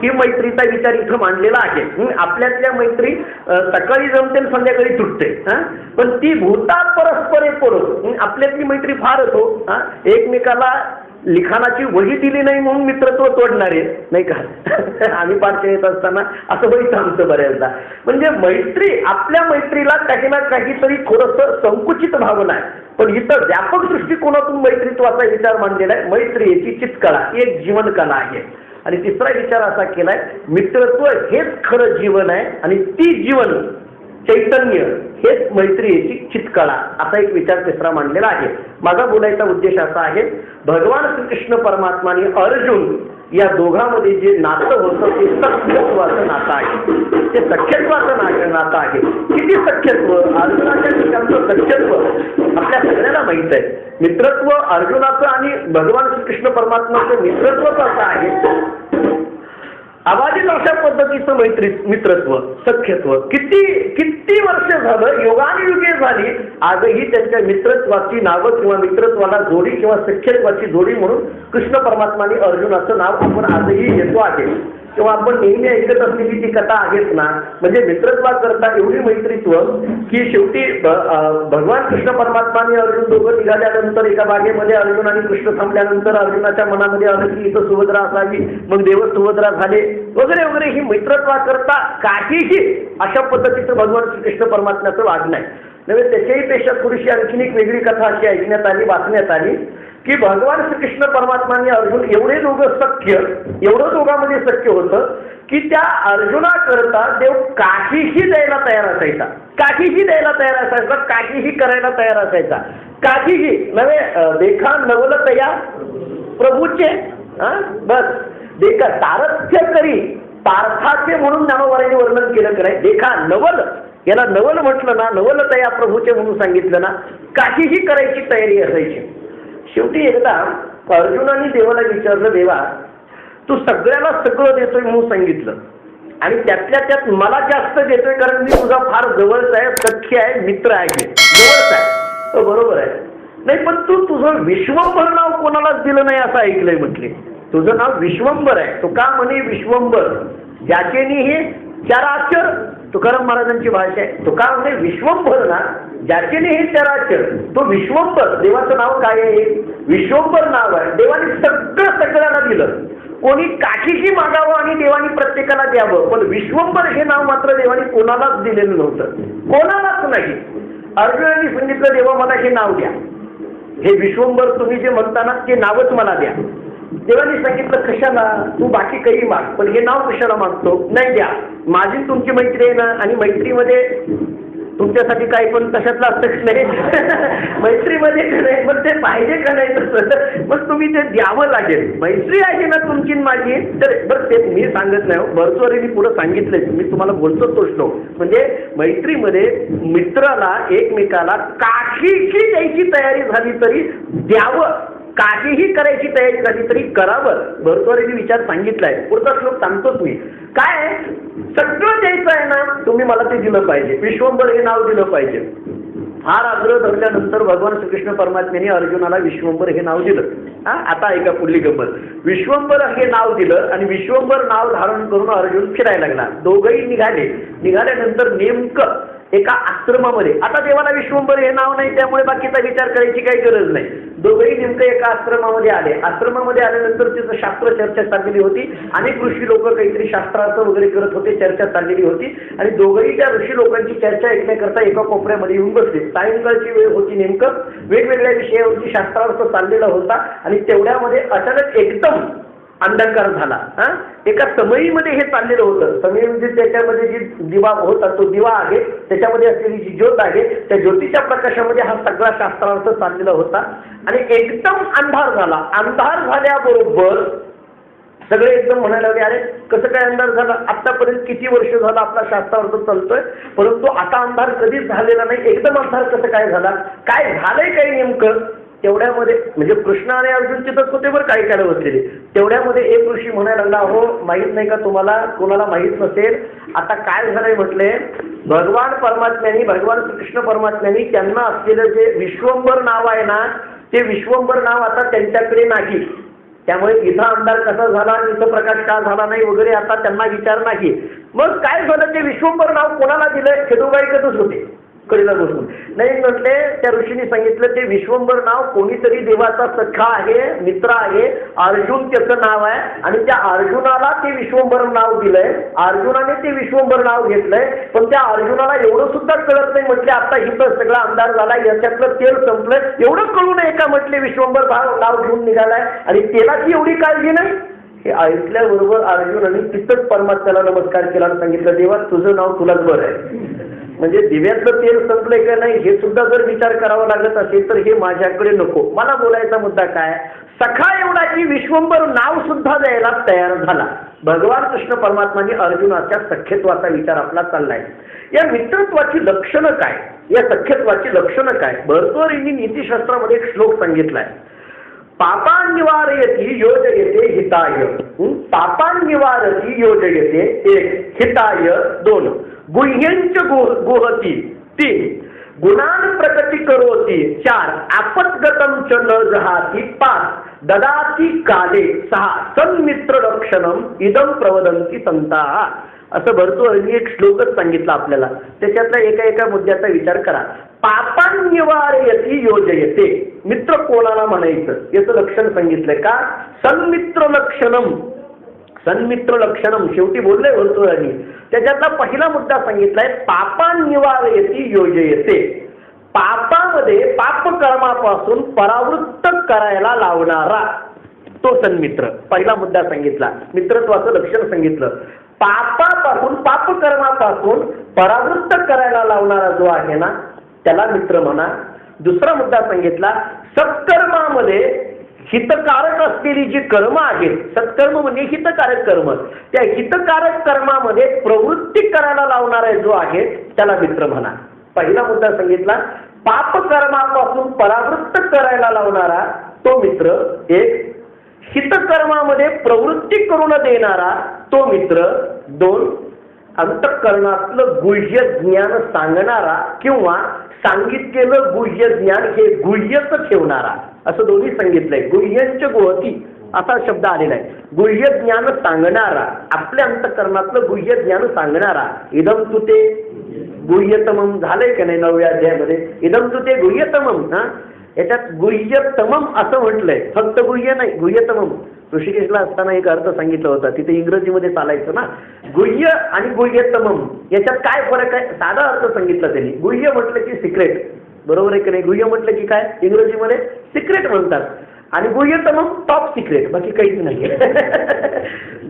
ही मैत्रीचा विचार इथं मांडलेला आहे. आपल्यातल्या मैत्री सकाळी जमते संध्याकाळी तुटते, पण ती भूता परस्परे परो आपल्यातली मैत्री फारच हो. एकमेकाला लिखाणाची वही दिली नाही म्हणून मित्रत्व तोडणारे नाही का. आम्ही पाठच्या येत असताना असं वही थांबतं बऱ्याचदा. म्हणजे मैत्री, आपल्या मैत्रीला काही ना काहीतरी थोडंसं संकुचित भावना आहे, पण इथं व्यापक दृष्टिकोनातून मैत्रीत्वाचा विचार मांडलेला आहे. मैत्री याची चित्कळा एक जीवनकला आहे. आणि तिसरा विचार असा केलाय, मित्रत्व हेच खरं जीवन आहे आणि ती जीवन चैतन्य हेच मैत्रीची चित्कळा असा एक विचार तिसरा मांडलेला आहे. माझा बोलायचा उद्देश असा आहे, भगवान श्रीकृष्ण परमात्मा आणि अर्जुन या दोघांमध्ये जे नातं होतं ते सख्यत्वाचं नातं आहे. ते सख्यत्वाचं नातं आहे. किती सख्यत्व, अर्जुनाच्या ठिकाणचं सख्यत्व आपल्या सगळ्यांना माहित आहे. मित्रत्व अर्जुनाचं आणि भगवान श्रीकृष्ण परमात्माचं मित्रत्व कसं आहे, अबाधित अशा पद्धतीचं मित्रत्व सख्यत्व किती वर्ष झालं, युगानुयुगे झाली, आजही त्यांच्या मित्रत्वाची नावं किंवा मित्रत्वाला जोडी किंवा सख्यत्वाची जोडी म्हणून कृष्ण परमात्माने अर्जुनाचं नाव आपण आजही घेतो आहे. किंवा आपण नेहमी ऐकत असलेली ती कथा आहेच ना. म्हणजे मित्रत्वाकरता एवढी मैत्रीत्व की शेवटी भगवान कृष्ण परमात्माने अर्जुन दोघं निघाल्यानंतर एका बागेमध्ये अर्जुन आणि कृष्ण थांबल्यानंतर अर्जुनाच्या मनामध्ये आलं की इथं सुभद्रा असावी, मग देव सुभद्रा झाले वगैरे वगैरे. ही मैत्रत्वाकरता काहीही अशा पद्धतीचं भगवान श्रीकृष्ण परमात्म्याचं वागणं आहे. नव्हे, त्याच्याही पेक्षा थोडीशी आणखीन एक वेगळी कथा अशी ऐकण्यात आली, वाचण्यात आली की भगवान श्रीकृष्ण परमात्माने अर्जुन एवढे दोघं सख्य, एवढं दोघांमध्ये सख्य होतं की त्या अर्जुनाकरता देव काहीही द्यायला तयार असायचा, काहीही द्यायला तयार असायचा, काहीही करायला तयार असायचा. काहीही नव्हे, देखा नवल तया प्रभूचे बस देखा सारथ्य करी पार्थाचे म्हणून नामवाराने वर्णन केलं कराय. देखा नवल, याला नवल म्हटलं ना, नवल तया प्रभूचे म्हणून सांगितलं ना, काहीही करायची तयारी असायची. शेवटी एकदा अर्जुनाने देवाला विचारलं, देवा तू सगळ्याला सगळं देतोय म्हणून सांगितलं आणि त्यातल्या त्यात मला जास्त देतोय कारण मी तुझा फार जवळचा आहे, सख्य आहे, मित्र आहे, जवळचा आहे. बरोबर आहे. नाही, पण तू तुझं विश्वंभर नाव कोणालाच दिलं नाही असं ऐकलंय म्हटले. तुझं नाव विश्वंभर आहे. तो का म्हणे विश्वंभर, ज्याचेनी हे चराचर, तुकाराम महाराजांची भाषा आहे. तो का म्हणे विश्वंभर ना, ज्याचेने हे चराचर, तो विश्वंभर. देवाचं नाव काय आहे, विश्वंभर नाव आहे. देवाने सगळं सगळ्यांना दिलं. कोणी काहीही मागावं आणि देवाने प्रत्येकाला द्यावं, पण विश्वंभर हे नाव मात्र देवाने कोणालाच दिलेलं नव्हतं, कोणालाच नाही. अर्जुनाने सांगितलं, देवा मला हे नाव द्या, हे विश्वंभर तुम्ही जे म्हणता ना ते नावच मला द्या. देवाने सांगितलं, कशाला, तू बाकी काही माग पण हे नाव कशाला मागतो, नाही द्या. माझी तुमची मैत्री आहे ना, आणि मैत्रीमध्ये तुमच्यासाठी काही पण तशातलं असतंच नाही. मैत्रीमध्ये नाही, पण ते पाहिजे का नाही तसं, मग तुम्ही ते द्यावं लागेल. मैत्री आहे ना तुमची माझी, तर बरं ते मी सांगत नाही, भरचोरी मी पुढं सांगितलंय, मी तुम्हाला बोलतो तो श्लोक. म्हणजे मैत्रीमध्ये मित्राला एकमेकाला काहीही द्यायची तयारी झाली तरी द्यावं, काहीही करायची तयारी झाली तरी करावं. भरतवारीने विचार सांगितलाय. पुढचा श्लोक सांगतोच मी. काय सगळं द्यायचं आहे ना, तुम्ही मला ते दिलं पाहिजे, विश्वंभर हे नाव दिलं पाहिजे. फार आग्रह धरल्यानंतर भगवान श्रीकृष्ण परमात्म्याने अर्जुनाला विश्वंभर हे नाव दिलं. आता ऐका पुढली गंमत. विश्वंभर हे नाव दिलं आणि विश्वंभर नाव धारण करून अर्जुन फिरायला लागला. दोघंही निघाले. निघाल्यानंतर नेमकं एका आश्रमामध्ये. आता देवाला विश्वंभर हे नाव नाही त्यामुळे बाकीचा विचार करायची काही गरज नाही. दोघेही नेमकं एका आश्रमामध्ये आले. आश्रमामध्ये आल्यानंतर तिथं शास्त्र चर्चा चाललेली होती. अनेक ऋषी लोक काहीतरी शास्त्राचं वगैरे करत होते, चर्चा चाललेली होती आणि दोघेही त्या ऋषी लोकांची चर्चा ऐकण्याकरता एका कोपऱ्यामध्ये येऊन बसले. सायंकाळची वेळ होती, नेमकं वेगवेगळ्या विषयावरती शास्त्रार्थ चाललेला होता आणि तेवढ्यामध्ये अचानक एकदम अंधकार झाला. एका समयीमध्ये हे चाललेलं होतं. समयी म्हणजे त्याच्यामध्ये जी दिवा होता तो दिवा आहे, त्याच्यामध्ये असलेली जी ज्योत आहे त्या ज्योतीच्या प्रकाशामध्ये हा सगळा शास्त्रार्थ चाललेला होता आणि एकदम अंधार झाला. अंधार झाल्याबरोबर सगळे एकदम म्हणायला लागले, अरे कसं काय अंधार झाला? आतापर्यंत किती वर्ष झालं आपला शास्त्रार्थ चालतोय, परंतु आता अंधार कधीच झालेला नाही, एकदम अंधार कसं काय झाला? काय झालंय काही नेमकं? तेवढ्यामध्ये म्हणजे कृष्ण आणि अर्जुन तिथंच होते बरं काही काळ बसलेले. तेवढ्यामध्ये एक ऋषी म्हणायला लागला, हो माहीत नाही का तुम्हाला, कोणाला माहीत नसेल, आता काय झालंय म्हटले, भगवान परमात्म्यांनी, भगवान श्रीकृष्ण परमात्म्यांनी त्यांना असलेलं जे विश्वंभर नाव आहे ना, ते विश्वंभर नाव आता त्यांच्याकडे नाही. त्यामुळे इथं अंधार कसा झाला, इथं प्रकाश का झाला नाही वगैरे आता त्यांना विचार नाही. मग काय झालं, ते विश्वंभर नाव कोणाला दिलंय? खेडूबाईकच होते कडीला बसून. नाही म्हटले, त्या ऋषीने सांगितलं ते विश्वंभर नाव कोणीतरी देवाचा सखा आहे, मित्र आहे, अर्जुन त्याचं नाव आहे आणि त्या अर्जुनाला ते विश्वंभर नाव दिलंय. अर्जुनाने ते विश्वंभर नाव घेतलंय, पण त्या अर्जुनाला एवढं सुद्धा कळत नाही म्हटले, आता इथं सगळा अंधार झाला, याच्यातलं तेल संपलंय, एवढं कळू नये का म्हटले विश्वंभर नाव घेऊन निघालाय आणि तेलाची एवढी काळजी नाही. हे ऐकल्याबरोबर अर्जुनाने तिथंच परमात्म्याला नमस्कार केला आणि सांगितलं, देवा तुझं नाव तुलाच बरं आहे. म्हणजे दिव्यातलं तेल संपलंय का नाही हे सुद्धा जर विचार करावा लागत असेल तर हे माझ्याकडे नको. मला बोलायचा मुद्दा काय, सखा एवढा की विश्वंभर नाव सुद्धा द्यायला तयार झाला. भगवान कृष्ण परमात्माने अर्जुनाच्या सख्यत्वाचा विचार आपला चाललाय. या मित्रत्वाची लक्षणं काय, या सख्यत्वाची लक्षणं काय? भरतोरींनी नीतिशास्त्रामध्ये एक श्लोक सांगितलाय, पापान्निवारयति योजयते हिताय. पापान्निवारति योजयते एक, हिताय दोन, गुह्यंच गुहती तीन, गुणान प्रकटी करोती चार, आपद्गतम च न जहाती पाच, ददाती काले सहा, सन्मित्र लक्षणम इदम प्रवदंती संताः. असं भरतोरींनी एक श्लोकच सांगितला आपल्याला. त्याच्यातल्या एका एका मुद्द्याचा विचार करा. पापान्निवारयति योजयते, मित्र कोणाला म्हणायचं याचं लक्षण सांगितलंय का? सन्मित्र लक्षणम. सन्मित्र लक्षणम शेवटी बोलले भरतोरींनी. त्याच्यातला पहिला मुद्दा सांगितलाय पापान्निवारयति योजयते. पापामध्ये पापकर्मापासून परावृत्त करायला लावणारा तो सन्मित्र. पहिला मुद्दा सांगितला, मित्रत्वाचं लक्षण सांगितलं. पापापासून, पापकर्मापासून परावृत्त करायला लावणारा जो आहे ना त्याला मित्र म्हणा. दुसरा मुद्दा सांगितला, सत्कर्मामध्ये हितकारक असलेली जी कर्म आहेत, सत्कर्म म्हणजे हितकारक कर्म, त्या हितकारक कर्मामध्ये प्रवृत्ती करायला लावणारा जो आहे त्याला मित्र म्हणा. पहिला मुद्दा सांगितला, पापकर्मापासून परावृत्त करायला लावणारा तो मित्र एक, हितकर्मामध्ये प्रवृत्ती करून देणारा तो मित्र दोन, अंतःकरणातलं गुह्य ज्ञान सांगणारा किंवा सांगितलेलं गुह्य ज्ञान हे गुह्यच ठेवणारा, असं दोन्ही सांगितलंय. गुह्यंच गुहती असा शब्द आलेला आहे. गुह्य ज्ञान सांगणारा, आपल्या अंतःकरणातलं गुह्य ज्ञान सांगणारा. इदम तू ते गुह्यतमम झालंय का नाही 9व्या अध्यायामध्ये? इदम तू ते गुह्यतमम. याच्यात गुह्यतमम असं म्हटलंय, फक्त गुह्य नाही, गुह्यतमम. ऋषिकेशला असताना एक अर्थ सांगितला होता, तिथे इंग्रजीमध्ये चालायचं ना. गुह्य आणि गुह्यतमम याच्यात काय फरक आहे? साधा अर्थ सांगितला त्यांनी. गुह्य म्हटलं की सिक्रेट, बरोबर आहे की नाही? गुह्य म्हटलं की काय इंग्रजीमध्ये सिक्रेट म्हणतात आणि गुह्यतमम टॉप सिक्रेट, बाकी काहीच नाही.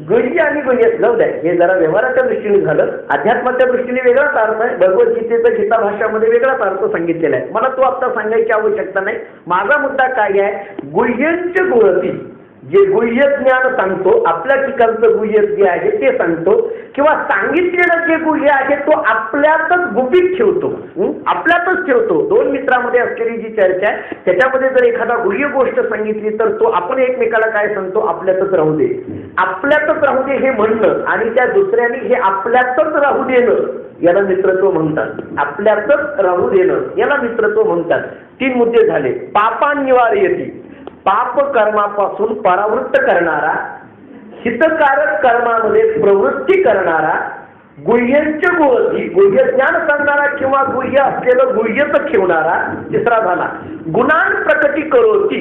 गुह्य आणि गुह्य जाऊ द्या, हे जरा व्यवहाराच्या दृष्टीने झालं. अध्यात्माच्या दृष्टीने वेगळाच अर्थ आहे. भगवद्गीतेचा गीता भाषामध्ये वेगळाच अर्थ सांगितलेला आहे. मला तो आता सांगायची आवश्यकता नाही. माझा मुद्दा काय आहे, गुह्यंच गुहती, जे गुह्य ज्ञान सांगतो, आपल्या ठिकाणचं गुह्य जे आहे ते सांगतो किंवा सांगितलेलं जे गुह्य आहे तो आपल्यातच गुपित ठेवतो, आपल्यातच ठेवतो. दोन मित्रांमध्ये असलेली जी चर्चा आहे त्याच्यामध्ये जर एखादा गुह्य गोष्ट सांगितली तर तो आपण एकमेकाला काय सांगतो, आपल्यातच राहू दे, आपल्यातच राहू दे हे म्हणणं आणि त्या दुसऱ्याने हे आपल्यातच राहू देणं याला मित्रत्व म्हणतात. आपल्यातच राहू देणं याला मित्रत्व म्हणतात. 3 मुद्दे झाले. पापान्निवारयति, पाप कर्मापासून परावृत्त करणारा, हितकारक कर्मामध्ये प्रवृत्ती करणारा, गुह्यंच गुहती, गुह्य ज्ञान सांगणारा किंवा गुह्य असलेलं गुह्यच ठेवणारा. तिसरा झाला गुणान प्रकटी करोती,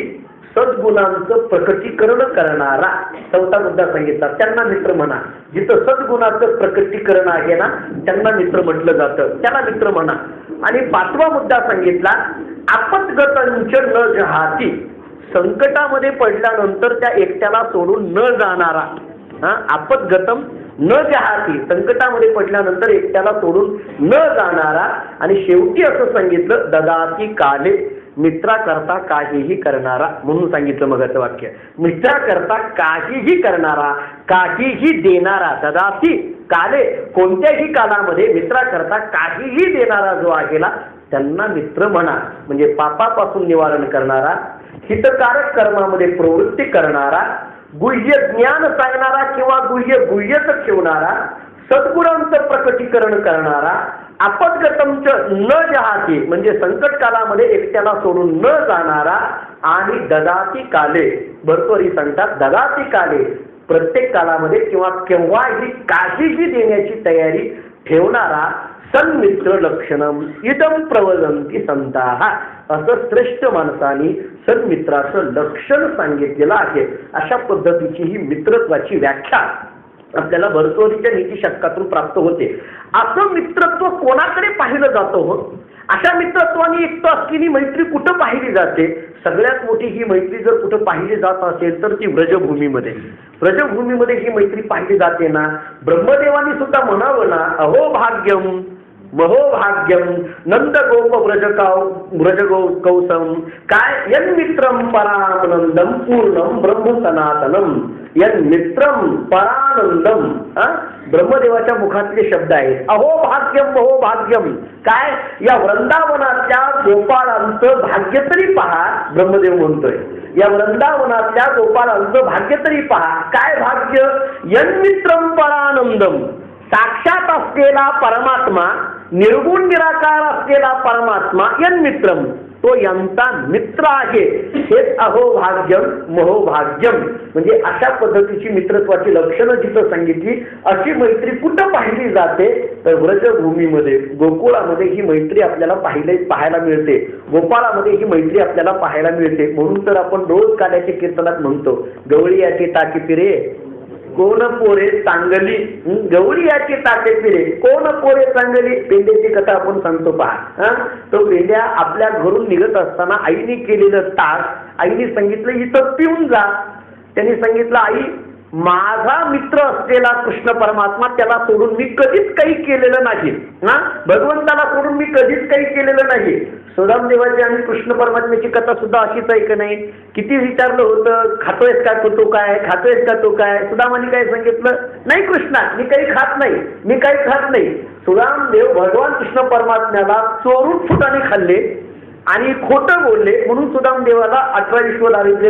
सद्गुणांचं प्रकटीकरण करणारा. चौथा मुद्दा सांगितला, त्यांना मित्र म्हणा. जिथं सद्गुणाचं प्रकटीकरण आहे ना त्यांना मित्र म्हटलं जातं, त्याला मित्र म्हणा. आणि पाचवा मुद्दा सांगितला आपतगतंच न जहाती, संकटामध्ये पडल्यानंतर त्या एकट्याला सोडून न जाणारा. आपतगतम न जहाती, संकटामध्ये पडल्यानंतर एकट्याला सोडून न जाणारा. आणि शेवटी असं सांगितलं ददाती काले, मित्राकरता काहीही करणारा. म्हणून सांगितलं मगाचं वाक्य, मित्राकरता काहीही करणारा, काहीही देणारा. ददाती काले, कोणत्याही कालामध्ये मित्राकरता काहीही देणारा जो आहे ना त्यांना मित्र म्हणा. म्हणजे पापापासून निवारण करणारा, हितकारक कर्मामध्ये प्रवृत्ती करणारा, गुह्य ज्ञान सांगणारा किंवा गुह्यच ठेवणारा, सद्गुणांचं प्रकटीकरण करणारा, आपतगतंच न जहाती म्हणजे संकट कालामध्ये एकट्याला सोडून न जाणारा. आणि ददाती काले, भरतोरी सांगतात ददाती काले, प्रत्येक कालामध्ये किंवा केव्हाही काहीही देण्याची तयारी ठेवणारा. सन्मित्र लक्षणम इदम प्रवदंती संताः, असं श्रेष्ठ माणसाने सन्मित्राचं लक्षण सांगितलेलं आहे. अशा पद्धतीची ही मित्रत्वाची व्याख्या आपल्याला भरतोरीच्या नीतिशतकातून प्राप्त होते. असं मित्रत्व कोणाकडे पाहिलं जातं हो? अशा मित्रत्वाने युक्त असलेली मैत्री कुठं पाहिली जाते? सगळ्यात मोठी ही मैत्री जर कुठं पाहिली जात असेल तर ती व्रजभूमीमध्ये. व्रजभूमीमध्ये ही मैत्री पाहिली जाते ना. ब्रह्मदेवानी सुद्धा म्हणावं ना, अहो भाग्यम महोभाग्यम नंद गोप व्रज कौसम, काय यन्मित्रम परानंदम पूर्णम ब्रह्म सनातनम. यन्मित्रम परानंदम, ब्रह्मदेवाच्या मुखातले शब्द आहेत. अहो भाग्यम महोभाग्यम, काय या वृंदावनातल्या गोपाळांचं भाग्य तरी पहा. ब्रह्मदेव म्हणतोय या वृंदावनातल्या गोपाळांचं भाग्य तरी पहा. काय भाग्य? यन्मित्रम परानंदम, साक्षात असलेला परमात्मा, निर्गुण निराकार असलेला परमात्मा यन्मित्रम, तो यांचा मित्र आहे. हेच अहोभाग्यम महोभाग्यम. म्हणजे अशा पद्धतीची मित्रत्वाची लक्षणं जिथं सांगितली, अशी मैत्री कुठं पाहिली जाते तर व्रजभूमीमध्ये, गोकुळामध्ये ही मैत्री आपल्याला पाहायला मिळते. गोपाळामध्ये ही मैत्री आपल्याला पाहायला मिळते. म्हणून तर आपण रोज काल्याच्या कीर्तनात म्हणतो, गवळी याची टाकी फिरे कोण पोरे चांगली, गवळी याची टाके फिरे कोण पोरे चांगली. पेंड्याची कथा आपण सांगतो पहा. तो पेंड्या आपल्या घरून निघत असताना आईने केलेलं ताक, आईने सांगितलं इथं पिऊन जा. त्यांनी सांगितलं आई माझा मित्र असलेला कृष्ण परमात्मा, त्याला सोडून मी कधीच काही केलेलं नाही. भगवंताला सोडून मी कधीच काही केलेलं नाही. सुदामदेवाची आणि कृष्ण परमात्म्याची कथा सुद्धा अशीच आहे की नाही? किती विचारलं होतं, खातोयस का तो काय, खातोयस का तो काय? सुदामाने काय सांगितलं? नाही कृष्णा, मी काही खात नाही, मी काही खात नाही. सुदामदेव भगवान कृष्ण परमात्म्याला चोरून फुटाने खाल्ले आणि खोटं बोलले, म्हणून सुदामदेवाला 18 विश्व दारिद्र्य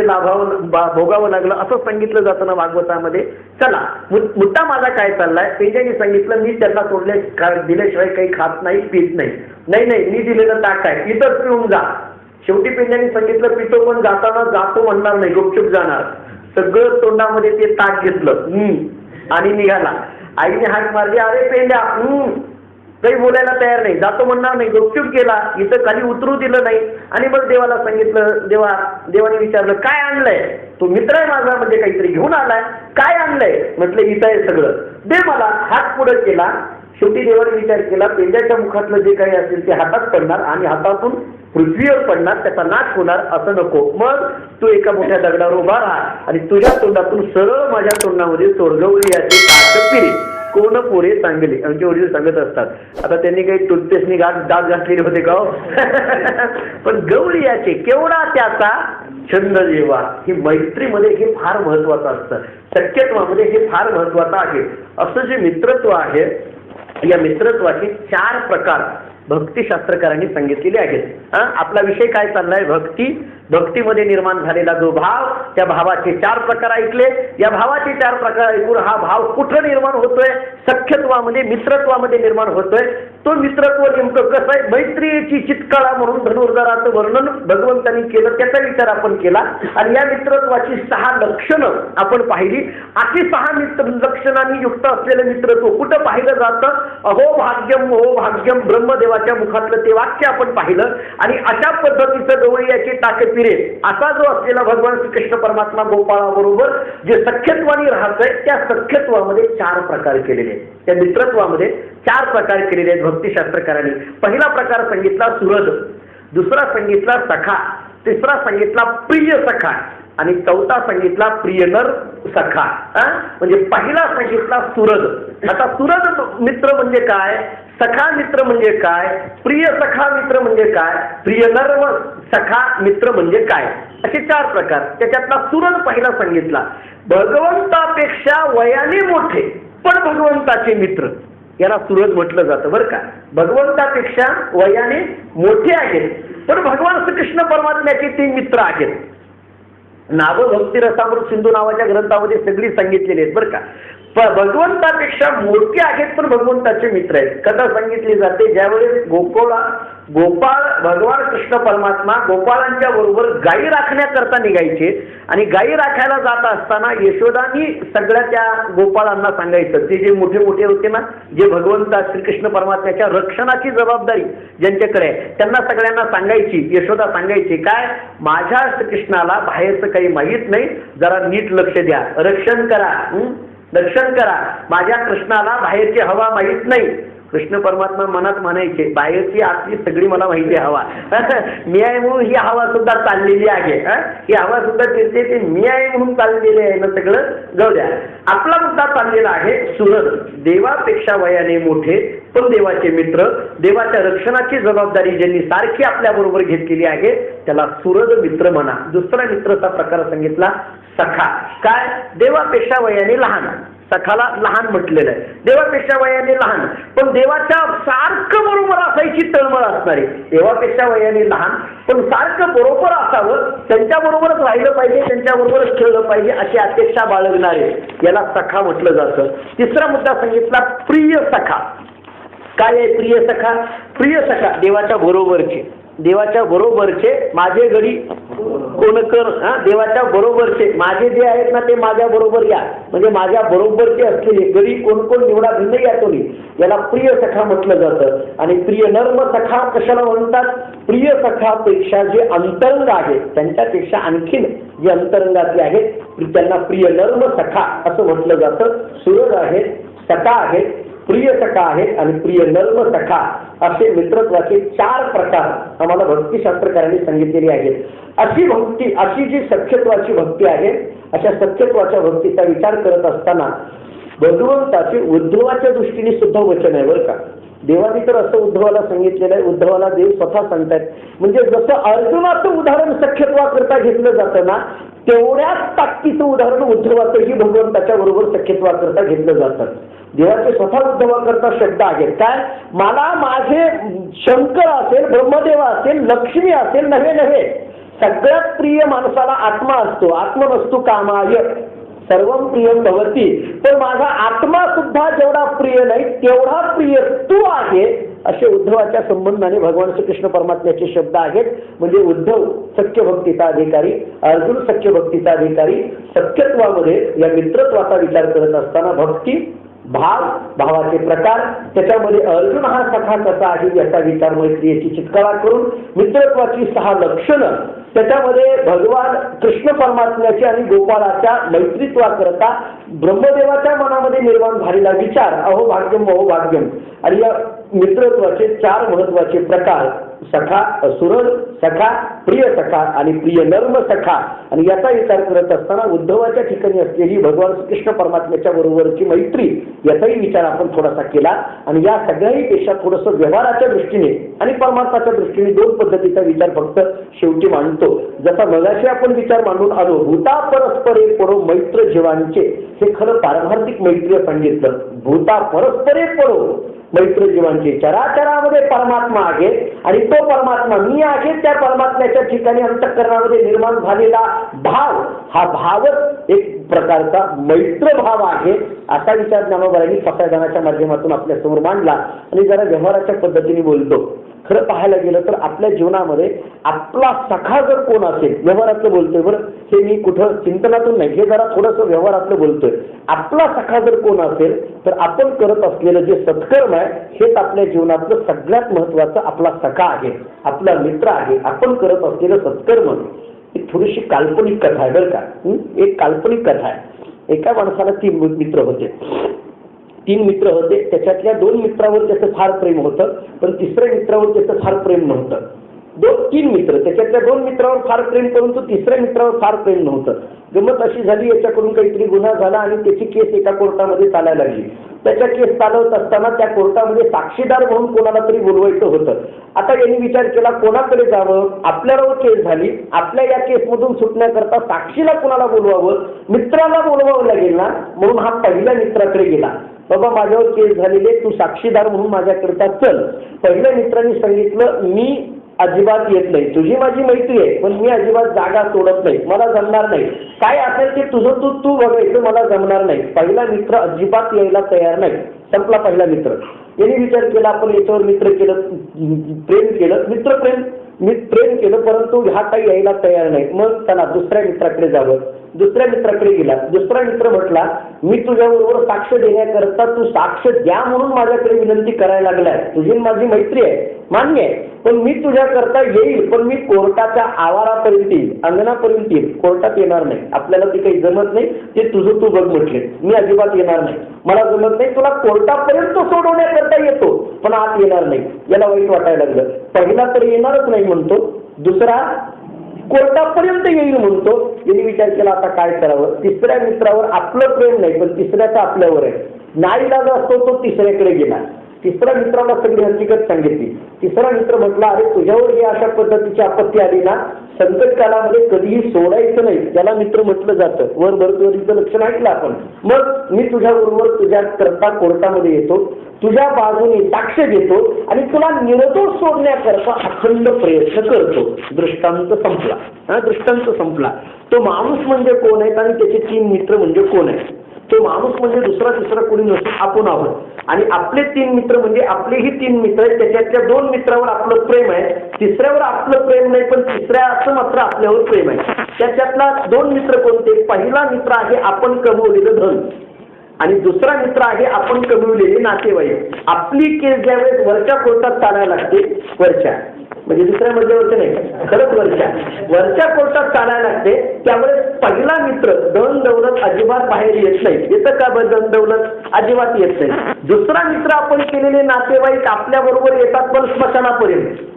भोगावं लागलं असं सांगितलं जातं ना भागवतामध्ये. चला मुद्दा माझा काय चाललाय, पेंड्याने सांगितलं मी त्यांना दिल्याशिवाय काही खात नाही, पीत नाही. नाही मी दिलेलं ताक आहे, इथंच पिऊन जा. शेवटी पेंड्याने सांगितलं पितो पण जाताना जातो म्हणणार नाही, गुपचूप जाणार. सगळं तोंडामध्ये ते ताक घेतलं आणि निघाला. आईने हाक मारली, अरे पेंड्या काही बोलायला तयार नाही, जातो म्हणणार नाही, गुपचूप गेला. इथं खाली उतरू दिलं नाही. आणि मग देवाला सांगितलं, देवाने विचारलं काय आणलंय? तो मित्र आहे माझा, म्हणजे काहीतरी घेऊन आलाय. काय आणलंय? म्हटलं इथं आहे सगळं, दे मला. हात पुढे केला. शेवटी देवाने विचार केला, पेंड्याच्या मुखातलं जे काही असेल ते हातात पडणार आणि हातातून पृथ्वीवर पडणार, त्याचा नाश होणार. असं नको. मग तू एका मोठ्या दगडावर उभा राहा आणि तुझ्या तोंडातून सरळ माझ्या तोंडामध्ये सोडगवली याचे ताक पिरे कोण पोरे चांगले. आमचे वडील सांगत असतात. आता त्यांनी काही टूथपेस्टनी दात घातलेले होते का? पण गवळी याचे केवढा त्याचा छंद जेव्हा. ही मैत्रीमध्ये हे फार महत्वाचं असतं, सख्यत्वामध्ये हे फार महत्वाचं आहे. असं जे मित्रत्व आहे, या मित्रत्वाचे 4 प्रकार भक्तिशास्त्रकारांनी सांगितलेले आहेत. आपला विषय काय चाललाय? भक्ती भक्तीमध्ये निर्माण झालेला जो भाव, त्या भावाचे 4 प्रकार ऐकले. या भावाचे 4 प्रकार ऐकून हा भाव कुठं निर्माण होतोय? सख्यत्वामध्ये, मित्रत्वामध्ये निर्माण होतोय. तो मित्रत्व नेमकं कसं आहे? मैत्रीची चितकाळा म्हणून धनुर्धराचं वर्णन भगवंतांनी केलं, त्याचा विचार आपण केला आणि या मित्रत्वाची 6 लक्षणं आपण पाहिली. अशी 6 लक्षणांनी युक्त असलेलं मित्रत्व कुठं पाहिलं जातं? अहो भाग्यम अहो भाग्यम, ब्रह्मदेवाच्या मुखातलं ते वाक्य आपण पाहिलं. आणि अशा पद्धतीचं गवळीयाची टाकपिरे असा जो असलेला भगवान श्रीकृष्ण परमात्मा गोपाळाबरोबर जे सख्यत्वाने राहतोय, त्या सख्यत्वामध्ये 4 प्रकार केलेले आहेत. त्या मित्रत्वामध्ये 4 प्रकार केलेले आहेत भक्तिशास्त्रकारांनी. पहिला प्रकार सांगितला सुहृद, दुसरा सांगितला सखा, तिसरा सांगितला प्रिय सखा आणि चौथा सांगितला प्रियनर सखा. म्हणजे पहिला सांगितला सुहृद. आता सुहृद मित्र म्हणजे काय, सखा मित्र म्हणजे काय, प्रिय सखा मित्र म्हणजे काय, प्रियनर सखा मित्र म्हणजे काय, असे 4 प्रकार. त्याच्यातला सुहृद पहिला सांगितला. भगवंतापेक्षा वयाने मोठे पण भगवंताचे मित्र, याला सुहृद म्हटलं जातं बरं का. भगवंतापेक्षा वयाने मोठे आहेत पण भगवान श्रीकृष्ण परमात्म्याचे ते मित्र आहेत. नाव भक्ती रसामृत सिंधू नावाच्या ग्रंथामध्ये सगळी सांगितलेली आहेत बरं का. भगवंतापेक्षा मोठे आहेत पण भगवंताचे मित्र आहेत. कथा सांगितली जाते, ज्यावेळेस गोपाळ भगवान कृष्ण परमात्मा गोपाळांच्या बरोबर गायी राखण्याकरता निघायचे आणि गायी राखायला जात असताना यशोदानी सगळ्या त्या गोपाळांना सांगायचं, ते जे मोठे मोठे होते ना, जे भगवंता श्रीकृष्ण परमात्म्याच्या रक्षणाची जबाबदारी ज्यांच्याकडे आहे, त्यांना सगळ्यांना सांगायची, यशोदा सांगायची काय, माझ्या श्रीकृष्णाला बाहेरचं काही माहीत नाही, जरा नीट लक्ष द्या, रक्षण करा, रक्षण करा. माझ्या कृष्णाला बाहेरची हवा माहीत नाही. कृष्ण परमात्मा मनात म्हणायचे, बाहेरची आतली सगळी मला माहिती आहे हवा. मी आहे म्हणून ही हवा सुद्धा चाललेली आहे, ही हवा सुद्धा फिरते, ते मी आहे म्हणून चाललेली आहे ना, सगळं जाऊ द्या. आपला मुद्दा चाललेला आहे सुहृद, देवापेक्षा वयाने मोठे पण देवाचे मित्र, देवाच्या रक्षणाची जबाबदारी ज्यांनी सारखी आपल्या बरोबर घेतलेली आहे त्याला सुहृद मित्र म्हणा. दुसरा मित्राचा प्रकार सांगितला सखा. काय, देवापेक्षा वयाने लहान, सखाला लहान म्हटलेलं आहे. देवापेक्षा वयाने लहान पण देवाच्या सारखं बरोबर असायची तळमळ असणारे, देवापेक्षा वयाने लहान पण सारखं बरोबर असावं, त्यांच्या बरोबरच राहिलं पाहिजे, त्यांच्या बरोबरच खेळलं पाहिजे अशी अपेक्षा बाळगणारे, याला सखा म्हटलं जातं. तिसरा मुद्दा सांगितला प्रिय सखा. काय आहे प्रिय सखा? प्रिय सखा देवाच्या बरोबरचे, देवाच्या बरोबरचे माझे गडी कोण कर, देवाच्या बरोबरचे माझे जे आहेत ना ते माझ्या बरोबर या, म्हणजे माझ्या बरोबरचे असलेले गडी कोण कोण निवडा भिन्न या कोणी, याला प्रिय सखा म्हटलं जातं. आणि प्रिय नर्म सखा कशाला म्हणतात? प्रिय सखापेक्षा जे अंतरंग आहेत त्यांच्यापेक्षा आणखीन जे अंतरंगातले आहेत त्यांना प्रिय नर्म सखा असं म्हटलं जातं. सुहृद आहेत, सखा आहेत, प्रिय सखा आहेत आणि प्रिय नर्म सखा असे मित्रत्वाचे 4 प्रकार आम्हाला भक्तिशास्त्रकारांनी सांगितलेली आहेत. अशी भक्ती, अशी जी सख्यत्वाची भक्ती आहे, अशा सख्यत्वाच्या भक्तीचा विचार करत असताना भगवंताचे उद्धवाच्या दृष्टीने सुद्धा वचन आहे बरं का. देवानी तर असं उद्धवाला सांगितलेलं आहे, उद्धवाला देव स्वतः सांगतायत, म्हणजे जसं अर्जुनाचं उदाहरण सख्यत्वाकरता घेतलं जातं ना, तेवढ्याच ताकदीचं उदाहरण उद्धवाचंही भगवंताच्या बरोबर सख्यत्वाकरता घेतलं जातं. देवाचे स्वतः उद्धवाकरता शब्द आहेत. काय, मला माझे शंकर असेल, ब्रह्मदेव असेल, लक्ष्मी असेल, नव्हे सगळ्यात प्रिय माणसाला आत्मा असतो, आत्मवस्तू कामाय सर्वं प्रियं भवती, पण माझा आत्मा सुद्धा जेवढा प्रिय नाही तेवढा प्रिय तू आहे, असे उद्धवाच्या संबंधाने भगवान श्रीकृष्ण परमात्म्याचे शब्द आहेत. म्हणजे उद्धव सख्य भक्तीचा अधिकारी, अर्जुन सख्य भक्तीचा अधिकारी. सख्यत्वामध्ये या मित्रत्वाचा विचार करत असताना भक्ती, भाव, भावाचे प्रकार, त्याच्यामध्ये अर्जुन हा सखा कसा आहे याचा विचार मैत्रीची चित्कारा करून मित्रत्वाची 6 लक्षणं, त्याच्यामध्ये भगवान कृष्ण परमात्म्याचे आणि गोपाळाच्या मैत्रीत्वाकरता ब्रह्मदेवाच्या मनामध्ये निर्माण झालेला विचार अहो भाग्यम अहो भाग्यम, आणि या मित्रत्वाचे 4 महत्वाचे प्रकार सखा, सुहृद सखा, प्रिय सखा आणि प्रिय नर्म सखा. आणि याचा विचार करत असताना उद्धवाच्या ठिकाणी असलेली भगवान कृष्ण परमात्म्याच्या बरोबरची मैत्री याचाही विचार आपण थोडासा केला. आणि या सगळ्याही पेक्षा थोडंसं व्यवहाराच्या दृष्टीने आणि परमार्थाच्या दृष्टीने 2 पद्धतीचा विचार फक्त शेवटी मांडतो. जसा मगाशी आपण विचार मांडून आलो, भूता परस्परे पडो मैत्र जीवांचे, हे खरं पारमार्थिक मैत्री सांगितलं. भूता परस्परे पडो, मैत्र जीवांची. चराचरामध्ये परमात्मा आहे आणि तो परमात्मा मी आहे. त्या परमात्म्याच्या ठिकाणी अंतःकरणामध्ये निर्माण झालेला भाव, हा भावच एक प्रकारचा मैत्र भाव आहे, असा विचार ज्ञानोबांनी सफायदानाच्या माध्यमातून आपल्या समोर मांडला. आणि जरा व्यवहाराच्या पद्धतीने बोलतो. खरं पाहायला गेलं तर आपल्या जीवनामध्ये आपला सखा जर कोण असेल, व्यवहारातलं बोलतोय बरं, हे मी कुठं चिंतनातून नाही, हे जरा थोडंसं व्यवहारातलं बोलतोय. आपला सखा जर कोण असेल तर आपण करत असलेलं जे सत्कर्म आहे हेच आपल्या जीवनातलं सगळ्यात महत्वाचं आपला सखा आहे, आपला मित्र आहे. आपण करत असलेलं सत्कर्म ही थोडीशी काल्पनिक कथा आहे बरं का. एक काल्पनिक कथा आहे. एका माणसाला 3 मित्र होते. 3 मित्र होते. त्याच्यातल्या 2 मित्रावर त्याचं फार प्रेम होतं, पण 3ऱ्या मित्रावर त्याचं फार प्रेम नव्हतं. 3 मित्र, त्याच्यातल्या 2 मित्रावर फार प्रेम, परंतु 3ऱ्या मित्रावर फार प्रेम नव्हतं. गमत अशी झाली, याच्याकडून काहीतरी गुन्हा झाला आणि त्याची केस एका कोर्टामध्ये चालायला लागली. त्याच्या केस चालवत असताना त्या कोर्टामध्ये साक्षीदार म्हणून कोणाला तरी बोलवायचं होतं. आता यांनी विचार केला कोणाकडे जावं, आपल्यावर केस झाली, आपल्या या केसमधून सुटण्याकरता साक्षीला कोणाला बोलवावं, मित्राला बोलवावं लागेल ना. म्हणून हा पहिल्या मित्राकडे गेला. बाबा माझ्यावर केस झालेले, तू साक्षीदार म्हणून माझ्याकरता चल. पहिल्या मित्रांनी सांगितलं मी अजिबात येत नाही, तुझी माझी मैत्री आहे पण मी अजिबात जागा सोडत नाही, मला जमणार नाही, काय असेल ते तुझं तू बघायचं, मला जमणार नाही. पहिला मित्र अजिबात यायला तयार नाही. संपला पहिला मित्र. यांनी विचार केला आपण याच्यावर मित्र केलं, प्रेम केलं, प्रेम केलं, परंतु हा काही यायला तयार नाही. मग चला दुसऱ्या मित्राकडे जावं. दुसऱ्या मित्राकडे गेला. दुसरा मित्र म्हटला मी तुझ्याबरोबर साक्ष देण्याकरता तू साक्ष द्या म्हणून माझ्याकडे विनंती करायला लागलाय, तुझी माझी मैत्री आहे, मान्य आहे, पण मी तुझ्याकरता येईल, पण मी कोर्टाच्या आवारापर्यंत येईल, अंगणापर्यंत येईल, कोर्टात येणार नाही. आपल्याला ते काही जमत नाही, ते तुझं तू बघ म्हटले. मी अजिबात येणार नाही, मला जमत नाही, तुला कोर्टापर्यंत सोडवण्याकरता येतो पण आत येणार नाही. याला वाईट वाटायला लागलं. पहिला तर येणारच नाही म्हणतो, दुसरा कोर्टापर्यंत येईल म्हणतो. यांनी विचार केला आता काय करावं. 3ऱ्या मित्रावर आपलं प्रेम नाही पण 3ऱ्याचं आपल्यावर आहे. नाईलाज असतो तो 3ऱ्याकडे गेला. 3ऱ्या मित्राला सगळी हकीकत सांगितली. 3रा मित्र म्हटला अरे तुझ्यावर ही अशा पद्धतीची आपत्ती आली ना, संकट काळामध्ये कधीही सोडायचं नाही, त्याला मित्र म्हटलं जातं. वर भरतवरीचं लक्षण ऐकलं आपण. मग मी तुझ्याबरोबर तुझ्या करता कोर्टामध्ये येतो, तुझ्या बाजूने साक्ष देतो आणि तुला निर्दोष सोडण्याकरता अखंड प्रयत्न करतो. दृष्टांत संपला. दृष्टांत संपला. तो माणूस म्हणजे कोण आहे आणि त्याचे 3 मित्र म्हणजे कोण आहे. तो माणूस म्हणजे दुसरा तिसरा कोणी नसून आपण आहोत. आणि आपले 3 मित्र म्हणजे आपलेही 3 मित्र आहेत. त्याच्यातल्या 2 मित्रावर आपलं प्रेम आहे, 3ऱ्यावर आपलं प्रेम नाही, पण 3ऱ्याचं मात्र आपल्यावर प्रेम आहे. त्याच्यातला 2 मित्र कोणते. पहिला मित्र आहे आपण कमवलेलं धन आणि दुसरा मित्र आहे आपण कमवलेले नातेवाईक. आपली केस ज्यावेळेस वरच्या कोर्टात चालायला लागते, वरच्या म्हणजे दुसऱ्या मध्यवर्ती नाही, खरंच वरच्या कोर्टात चालायला लागते, त्यावेळेस पहिला मित्र धन दौलत अजिबात बाहेर येत नाही. येतं का धन दौलत अजिबात येत नाही. दुसरा मित्र आपण केलेले नातेवाईक आपल्या बरोबर येतात पण स्मशानापर्यंत,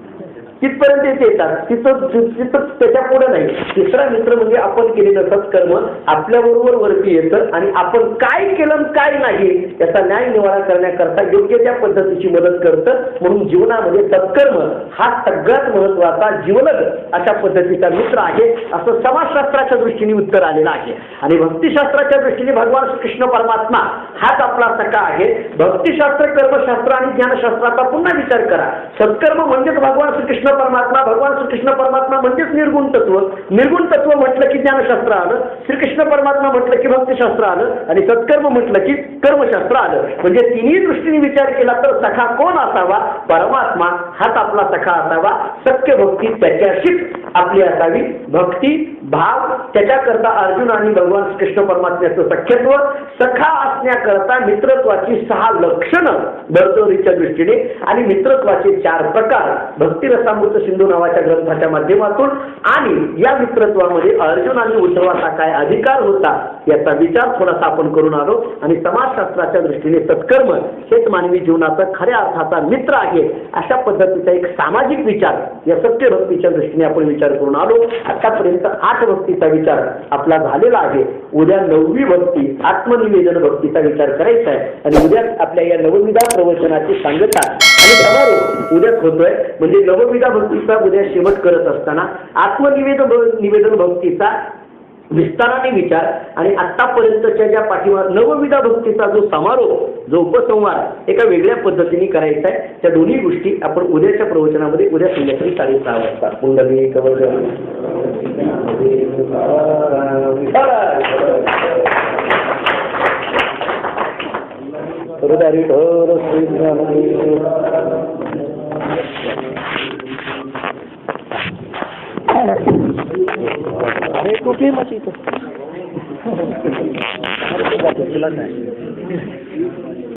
तिथपर्यंत येतात, तिथं त्याच्या पुढे नाही. 3रा मित्र म्हणजे आपण केलेलं सत्कर्म आपल्याबरोबर वरती येतं आणि आपण काय केलं काय नाही याचा न्याय निवाडा करण्याकरता योग्य त्या पद्धतीची मदत करतं. म्हणून जीवनामध्ये सत्कर्म हा सगळ्यात महत्वाचा जीवनक अशा पद्धतीचा मित्र आहे, असं समाजशास्त्राच्या दृष्टीने उत्तर आलेलं आहे. आणि भक्तिशास्त्राच्या दृष्टीने भगवान श्रीकृष्ण परमात्मा हाच आपला सखा आहे. भक्तिशास्त्र, कर्मशास्त्र आणि ज्ञानशास्त्राचा पुन्हा विचार करा. सत्कर्म म्हणजेच भगवान श्रीकृष्ण परमात्मा, भगवान श्रीकृष्ण परमात्मा म्हणजेच निर्गुण तत्व. निर्गुण तत्व म्हटलं की ज्ञानशास्त्र आलं, श्रीकृष्ण परमात्मा म्हटलं की भक्तिशास्त्र आलं आणि सत्कर्म म्हटलं की कर्मशास्त्र आलं. म्हणजे तिन्ही दृष्टीने विचार केला तर सखा कोण असावा. परमात्मा हाच आपला सखा असावा. सत्य भक्ती त्याच्याशीच आपली असावी. भक्ती भाव त्याच्याकरता अर्जुन आणि भगवान श्रीकृष्ण परमात्म्याचं सख्यत्व. सखा असण्याकरता मित्रत्वाची 6 लक्षणं भरतवरीच्या दृष्टीने आणि मित्रत्वाचे 4 प्रकार भक्तिरसामृत सिंधू नावाच्या ग्रंथाच्या माध्यमातून. आणि या मित्रत्वामध्ये अर्जुन आणि उद्धवाचा काय अधिकार होता याचा विचार थोडासा आपण करून आलो. आणि समाजशास्त्राच्या दृष्टीने सत्कर्म हेच मानवी जीवनाचा खऱ्या अर्थाचा मित्र आहे अशा पद्धतीचा एक सामाजिक विचार या सत्य भक्तीच्या दृष्टीने आपण विचार करून आलो. आतापर्यंत 8 भक्तीचा विचार आपला झालेला आहे. उद्या 9वी भक्ती आत्मनिवेदन भक्तीचा विचार करायचा आहे. आणि उद्या आपल्या या नवविधा प्रवचनाची सांगता आणि समारोप उद्याच होतोय. म्हणजे नवविधा भक्तीचा उद्या शेवट करत असताना आत्मनिवेदन भक्तीचा विस्ताराने विचार आणि आतापर्यंतच्या ज्या पाठीमाग नवविधा भक्तीचा जो समारोप जो उपसंवार एका वेगळ्या पद्धतीने करायचा आहे त्या दोन्ही गोष्टी आपण उद्याच्या प्रवचनामध्ये उद्या संध्याकाळी 6:30 वाजता पुंडली कवच अरे कुठली मशी